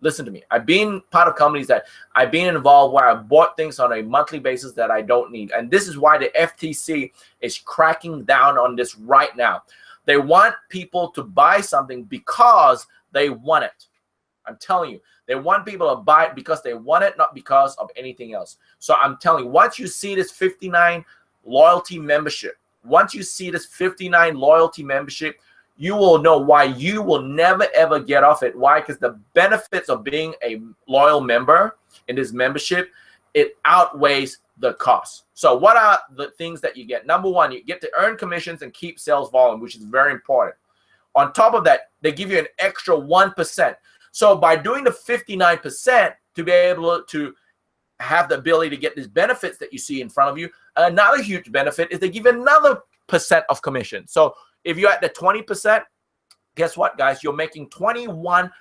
Listen to me. I've been part of companies that I've been involved where I've bought things on a monthly basis that I don't need. And this is why the FTC is cracking down on this right now. They want people to buy something because they want it. I'm telling you, they want people to buy it because they want it, not because of anything else. So I'm telling you, once you see this 59 loyalty membership, once you see this 59 loyalty membership, you will know why you will never, ever get off it. Why? Because the benefits of being a loyal member in this membership, it outweighs the cost. So what are the things that you get? Number one, you get to earn commissions and keep sales volume, which is very important. On top of that, they give you an extra 1%. So by doing the 59%, to be able to have the ability to get these benefits that you see in front of you, another huge benefit is they give you another % of commission. So if you're at the 20%, guess what, guys? You're making 21%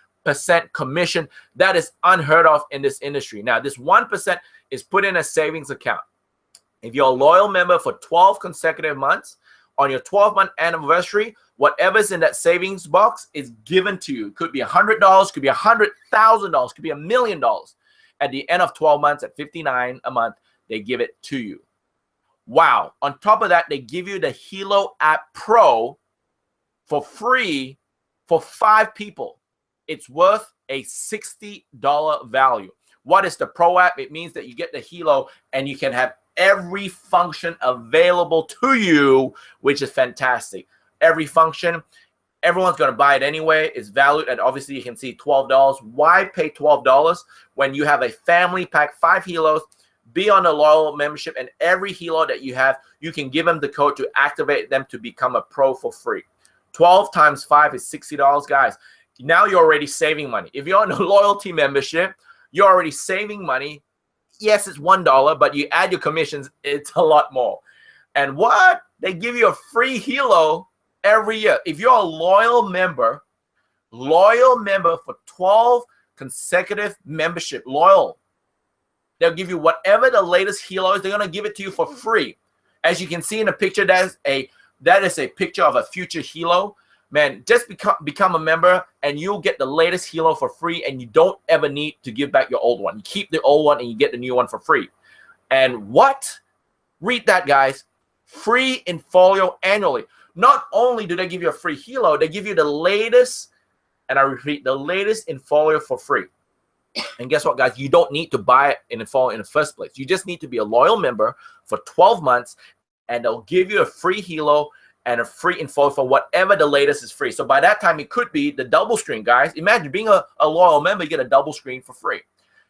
commission. That is unheard of in this industry. Now, this 1% is put in a savings account. If you're a loyal member for 12 consecutive months, on your 12-month anniversary, whatever's in that savings box is given to you. It could be $100, could be $100,000, could be $1 million. At the end of 12 months at $59 a month, they give it to you. Wow. On top of that, they give you the Helo app Pro for free for 5 people. It's worth a $60 value. What is the Pro app? It means that you get the Helo and you can have every function available to you, which is fantastic. Every function, everyone's going to buy it anyway. It's valued at, obviously, you can see $12. Why pay $12 when you have a family pack, 5 Helos? Be on a loyal membership, and every Helo that you have, you can give them the code to activate them to become a pro for free. 12 times 5 is $60, guys. Now you're already saving money. If you're on a loyalty membership, you're already saving money. Yes, it's $1, but you add your commissions, it's a lot more. And what? They give you a free Helo every year. If you're a loyal member for 12 consecutive membership, loyal, they'll give you whatever the latest Helo is. They're going to give it to you for free. As you can see in the picture, that is a picture of a future Helo. Man, just become a member and you'll get the latest Helo for free, and you don't ever need to give back your old one. You keep the old one and you get the new one for free. And what? Read that, guys. Free in folio annually. Not only do they give you a free Helo, they give you the latest, and I repeat, the latest in folio for free. And guess what, guys? You don't need to buy it in folio in the first place. You just need to be a loyal member for 12 months, and they'll give you a free Helo and a free info for whatever the latest is free. So by that time, it could be the double screen, guys. Imagine being a loyal member, you get a double screen for free.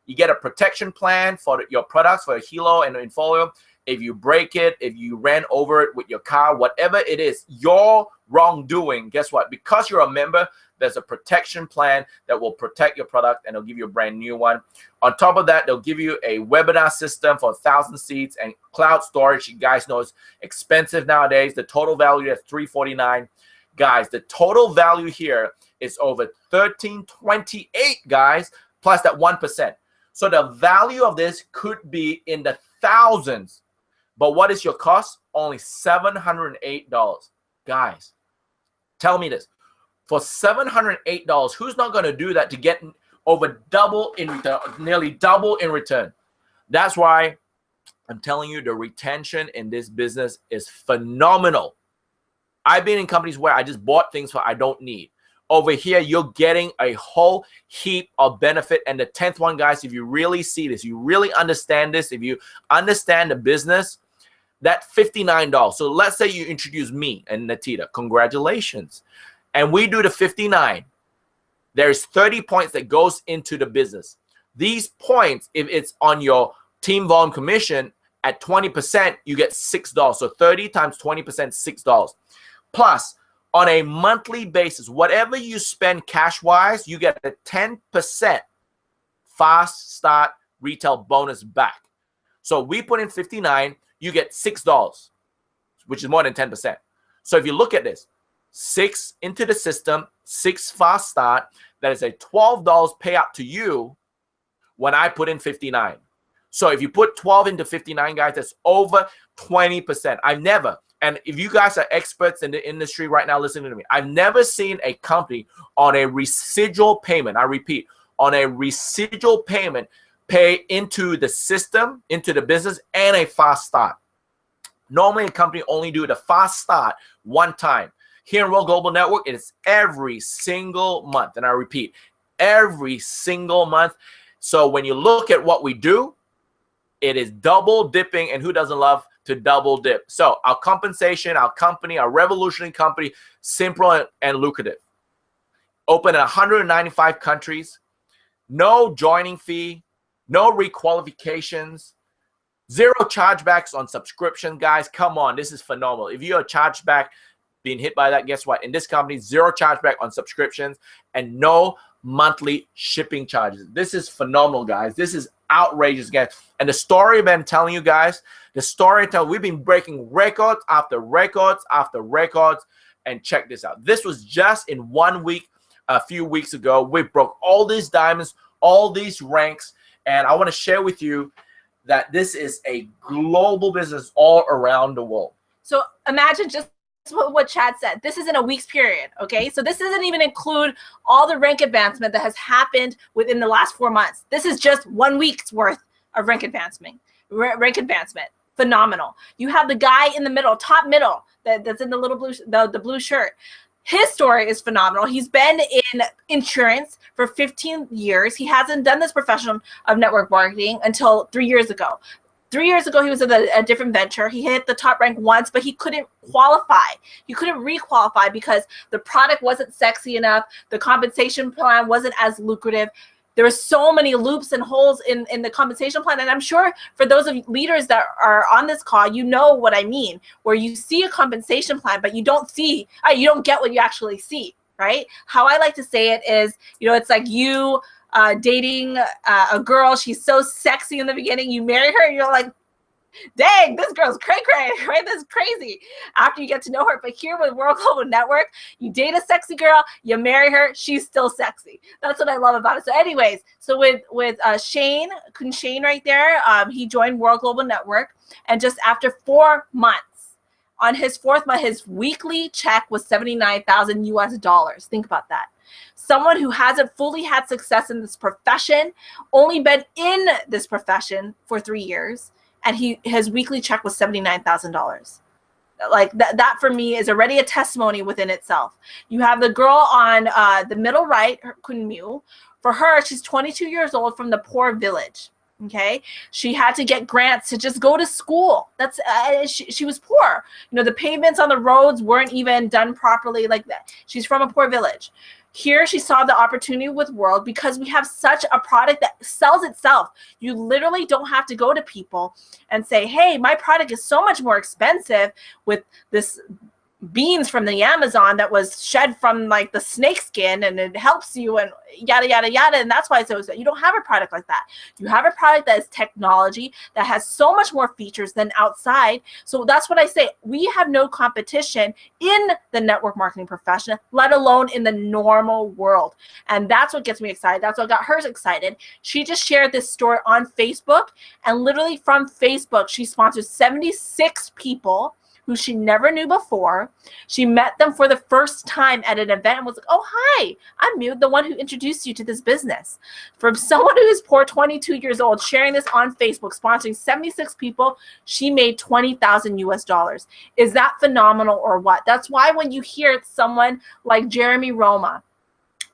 You get a protection plan for your products, for a Helo and Infolio. If you break it, if you ran over it with your car, whatever it is, your wrongdoing, guess what? Because you're a member, There's a protection plan that will protect your product, and they'll give you a brand new one. On top of that, they'll give you a webinar system for 1,000 seats and cloud storage. You guys know it's expensive nowadays. The total value is $349. Guys, the total value here is over $1,328, guys, plus that 1%. So the value of this could be in the thousands. But what is your cost? Only $708. Guys, tell me this. For $708, who's not going to do that to get over double in return, nearly double in return? That's why I'm telling you, the retention in this business is phenomenal. I've been in companies where I just bought things I don't need. Over here, you're getting a whole heap of benefit. And the 10th one, guys, if you really see this, you really understand this, if you understand the business, that $59. So let's say you introduce me and Natita. Congratulations. And we do the 59. There's 30 points that goes into the business. These points, if it's on your team volume commission at 20%, you get $6. So 30 times 20%, $6. Plus, on a monthly basis, whatever you spend cash-wise, you get a 10% fast start retail bonus back. So we put in 59, you get $6, which is more than 10%. So if you look at this, 6 into the system, 6 fast start, that is a $12 payout to you when I put in 59. So if you put 12 into 59, guys, that's over 20%. I've never, and if you guys are experts in the industry right now listening to me, I've never seen a company on a residual payment, I repeat, on a residual payment, pay into the system, into the business, and a fast start. Normally, a company only do the fast start one time. Here in World Global Network, it is every single month. And I repeat, every single month. So when you look at what we do, it is double dipping. And who doesn't love to double dip? So our compensation, our company, our revolutionary company, simple and lucrative. Open in 195 countries. No joining fee. No requalifications. 0 chargebacks on subscription, guys. Come on, this is phenomenal. If you're a chargeback being hit by that, guess what? In this company, 0 chargeback on subscriptions and no monthly shipping charges. This is phenomenal, guys. This is outrageous, guys. And the story I've been telling you guys, we've been breaking records after records after records. And check this out. This was just in 1 week, a few weeks ago. We broke all these diamonds, all these ranks. And I want to share with you that this is a global business all around the world. So imagine just what Chad said. This is in a week's period, okay? So this doesn't even include all the rank advancement that has happened within the last 4 months. This is just 1 week's worth of rank advancement. Phenomenal. You have the guy in the middle, top middle, that's in the little blue, the blue shirt. His story is phenomenal. He's been in insurance for 15 years. He hasn't done this profession of network marketing until 3 years ago. 3 years ago, he was in a different venture. He hit the top rank once, but he couldn't qualify. He couldn't re-qualify because the product wasn't sexy enough. The compensation plan wasn't as lucrative. There were so many loops and holes in the compensation plan. And I'm sure for those of leaders that are on this call, you know what I mean, where you see a compensation plan, but you don't get what you actually see, right? How I like to say it is, it's like you dating a girl. She's so sexy in the beginning. You marry her and you're like, dang, this girl's cray-cray, right? This is crazy after you get to know her. But here with World Global Network, you date a sexy girl, you marry her, she's still sexy. That's what I love about it. So anyways, so with Shane right there, he joined World Global Network. And just after 4 months, on his 4th month, his weekly check was $79,000 US. Think about that. Someone who hasn't fully had success in this profession, only been in this profession for 3 years, and his weekly check was $79,000. Like that for me is already a testimony within itself. You have the girl on the middle right, Kun Mu. For her, she's 22 years old from the poor village. Okay, she had to get grants to just go to school. That's she was poor. The pavements on the roads weren't even done properly like that. She's from a poor village. Here, she saw the opportunity with World because we have such a product that sells itself. You literally don't have to go to people and say, hey, my product is so much more expensive with this beans from the Amazon that was shed from like the snake skin, and it helps you and yada yada yada, and that's why it's so. You don't have a product like that. You have a product that is technology that has so much more features than outside. So that's what I say. We have no competition in the network marketing profession, let alone in the normal world, and that's what gets me excited. That's what got her excited. She just shared this story on Facebook, and literally from Facebook, she sponsored 76 people who she never knew before. She met them for the first time at an event and was like, oh, hi, I'm the one who introduced you to this business. From someone who is poor, 22 years old, sharing this on Facebook, sponsoring 76 people, she made 20,000 US dollars. Is that phenomenal or what? That's why when you hear someone like Jeremy Roma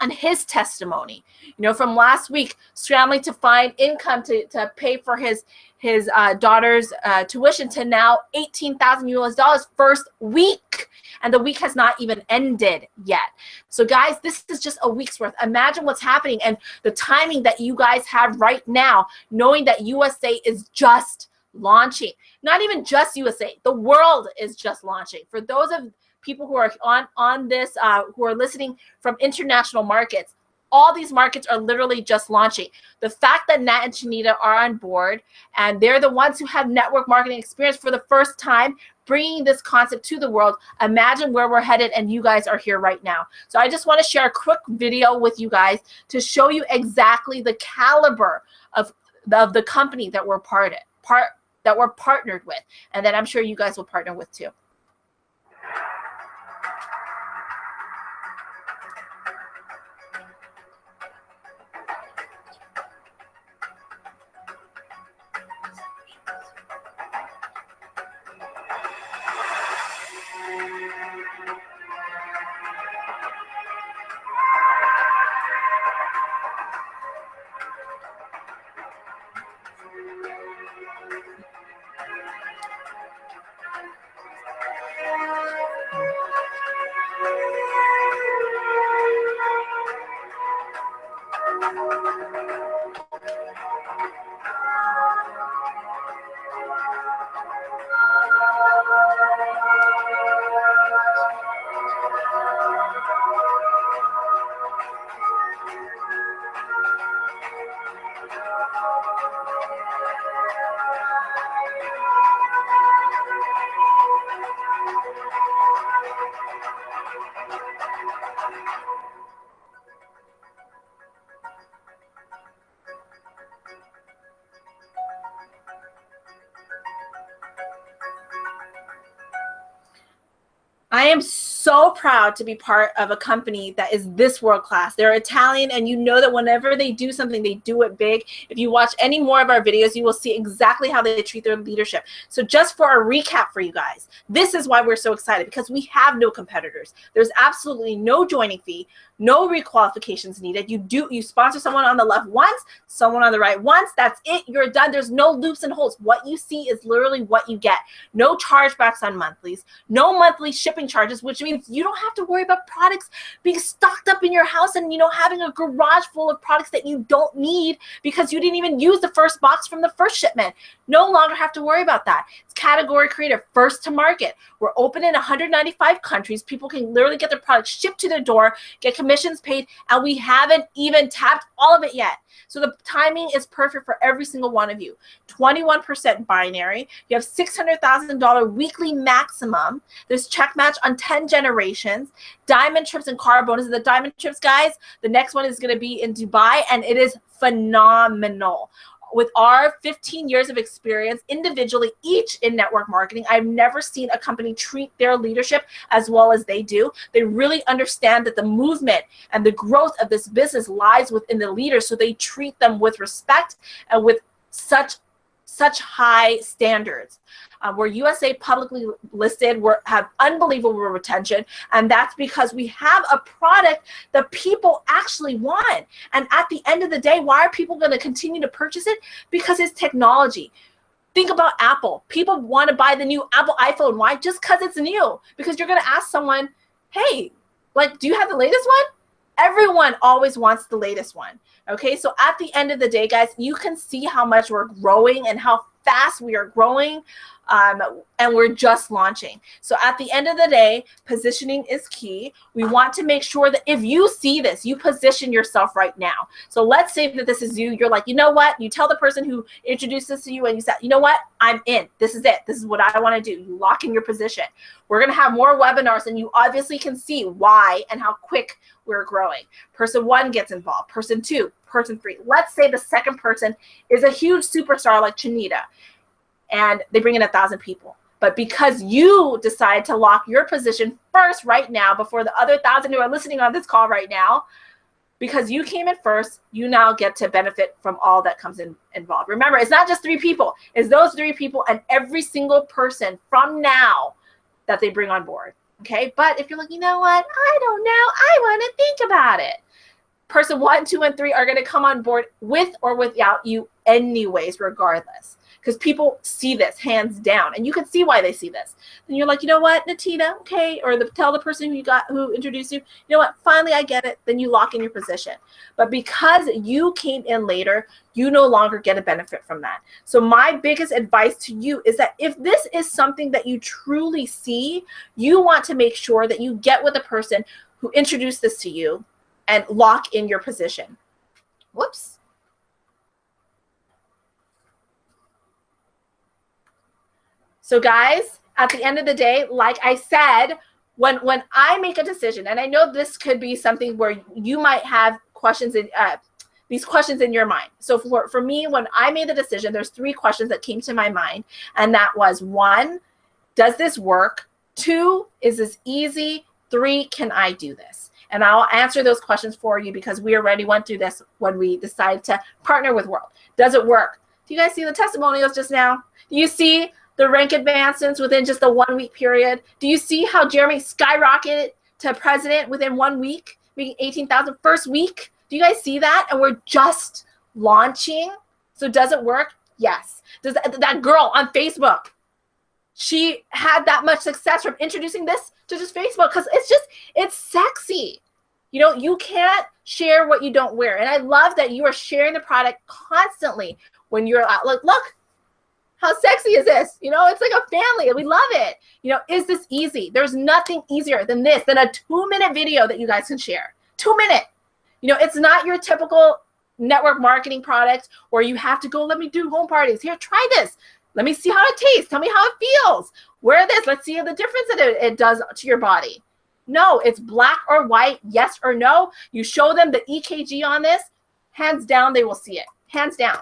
and his testimony, you know, from last week, scrambling to find income to pay for his daughter's tuition, to now 18,000 US dollars first week, and the week has not even ended yet. So guys, this is just a week's worth. Imagine what's happening and the timing that you guys have right now, knowing that USA is just launching. Not even just USA, the world is just launching. For those of people who are on this, who are listening from international markets, all these markets are literally just launching. The fact that Nat and Shanita are on board, and they're the ones who have network marketing experience for the first time, bringing this concept to the world. Imagine where we're headed, and you guys are here right now. So I just want to share a quick video with you guys to show you exactly the caliber of the company that we're partnered with, and that I'm sure you guys will partner with too. I am so proud to be part of a company that is this world class. They're Italian, and you know that whenever they do something, they do it big. If you watch any more of our videos, you will see exactly how they treat their leadership. So just for a recap for you guys, this is why we're so excited, because we have no competitors. There's absolutely no joining fee, no requalifications needed. You sponsor someone on the left once, someone on the right once, that's it, you're done. There's no loops and holes. What you see is literally what you get. No chargebacks on monthlies, no monthly shipping charges, which means you don't have to worry about products being stocked up in your house and, you know, having a garage full of products that you don't need because you didn't even use the first box from the first shipment. No longer have to worry about that. It's category creator, first to market. We're open in 195 countries. People can literally get their products shipped to their door, get commissions paid, and we haven't even tapped all of it yet. So the timing is perfect for every single one of you. 21% binary. You have $600,000 weekly maximum. There's check match on 10 generations. Diamond trips and car bonuses. The diamond trips, guys, the next one is going to be in Dubai, and it is phenomenal. With our 15 years of experience individually, each in network marketing, I've never seen a company treat their leadership as well as they do. They really understand that the movement and the growth of this business lies within the leaders, so they treat them with respect and with such high standards. We're USA publicly listed. We have unbelievable retention, and that's because we have a product that people actually want. And at the end of the day, why are people going to continue to purchase it? Because it's technology. Think about Apple. People want to buy the new Apple iPhone. Why? Just because it's new. Because you're going to ask someone, hey, like, do you have the latest one? Everyone always wants the latest one. Okay, so at the end of the day, guys, you can see how much we're growing and how fast we are growing, and we're just launching. So at the end of the day, positioning is key. We want to make sure that if you see this, you position yourself right now. So let's say that this is you. You're like, you know what? You tell the person who introduced this to you and you said, you know what? I'm in. This is it. This is what I want to do. You lock in your position. We're going to have more webinars, and you obviously can see why and how quick we're growing. Person 1 gets involved. Person 2, person 3. Let's say the second person is a huge superstar like Chanita, and they bring in 1,000 people. But because you decide to lock your position first right now before the other 1,000 who are listening on this call right now, because you came in first, you now get to benefit from all that comes involved. Remember, it's not just 3 people. It's those 3 people and every single person from now that they bring on board. Okay, but if you're like, you know what, I don't know, I want to think about it. Person 1, 2, and 3 are going to come on board with or without you anyways, regardless. Because people see this hands down, and you can see why they see this. And you're like, you know what, Natina, okay, or tell the person who introduced you, you know what, finally I get it. Then you lock in your position. But because you came in later, you no longer get a benefit from that. So my biggest advice to you is that if this is something that you truly see, you want to make sure that you get with the person who introduced this to you and lock in your position. Whoops. So guys, at the end of the day, like I said, when I make a decision, and I know this could be something where you might have questions in these questions in your mind. So for me, when I made the decision, there's 3 questions that came to my mind, and that was 1, does this work? 2, is this easy? 3, can I do this? And I'll answer those questions for you because we already went through this when we decided to partner with World. Does it work? Do you guys see the testimonials just now? Do you see the rank advancements within just a 1-week period? Do you see how Jeremy skyrocketed to president within 1 week, making 18,000 first week? Do you guys see that? And we're just launching. So does it work? Yes. Does that girl on Facebook, she had that much success from introducing this to just Facebook because it's sexy. You know, you can't share what you don't wear. And I love that you are sharing the product constantly when you're out. Look, how sexy is this? You know, it's like a family. We love it. You know, is this easy? There's nothing easier than this, than a 2-minute video that you guys can share. 2-minute. You know, it's not your typical network marketing product where you have to go, let me do home parties. Here, try this. Let me see how it tastes. Tell me how it feels. Wear this. Let's see the difference that it does to your body. No, it's black or white, yes or no. You show them the EKG on this, hands down, they will see it. Hands down.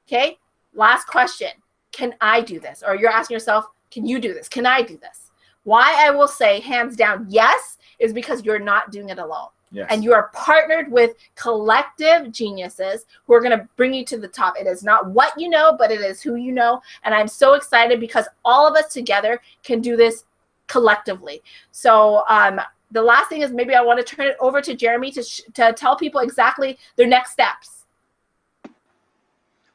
Okay? Last question. Can I do this? Or you're asking yourself, can you do this? Can I do this? Why I will say hands down yes is because you're not doing it alone. Yes. And you are partnered with collective geniuses who are going to bring you to the top. It is not what you know, but it is who you know. And I'm so excited because all of us together can do this collectively. So the last thing is maybe I want to turn it over to Jeremy to tell people exactly their next steps.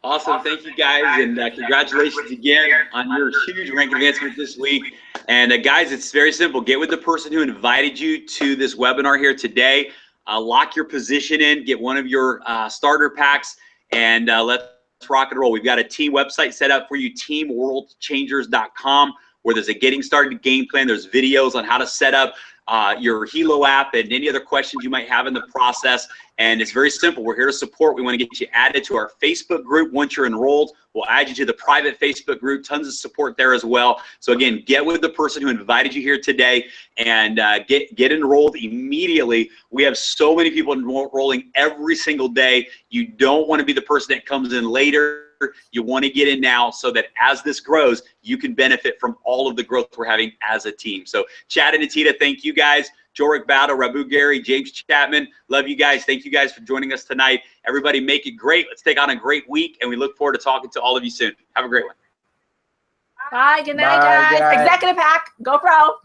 Awesome. Thank you, guys. And congratulations again on your huge rank advancement this week. And guys, it's very simple. Get with the person who invited you to this webinar here today. Lock your position in. Get one of your starter packs. And let's rock and roll. We've got a team website set up for you, teamworldchangers.com, where there's a getting started game plan. There's videos on how to set up your Helo app and any other questions you might have in the process. And it's very simple. We're here to support. We want to get you added to our Facebook group. Once you're enrolled, we'll add you to the private Facebook group. Tons of support there as well. So again, get with the person who invited you here today and get enrolled immediately. We have so many people enrolling every single day. You don't want to be the person that comes in later. You want to get in now so that as this grows, you can benefit from all of the growth we're having as a team. So Chad and Atita, thank you guys. Jorik Battle, Rabu Gary, James Chapman, love you guys. Thank you guys for joining us tonight. Everybody make it great. Let's take on a great week, and we look forward to talking to all of you soon. Have a great one. Bye. Good night, guys. Executive hack. Go pro.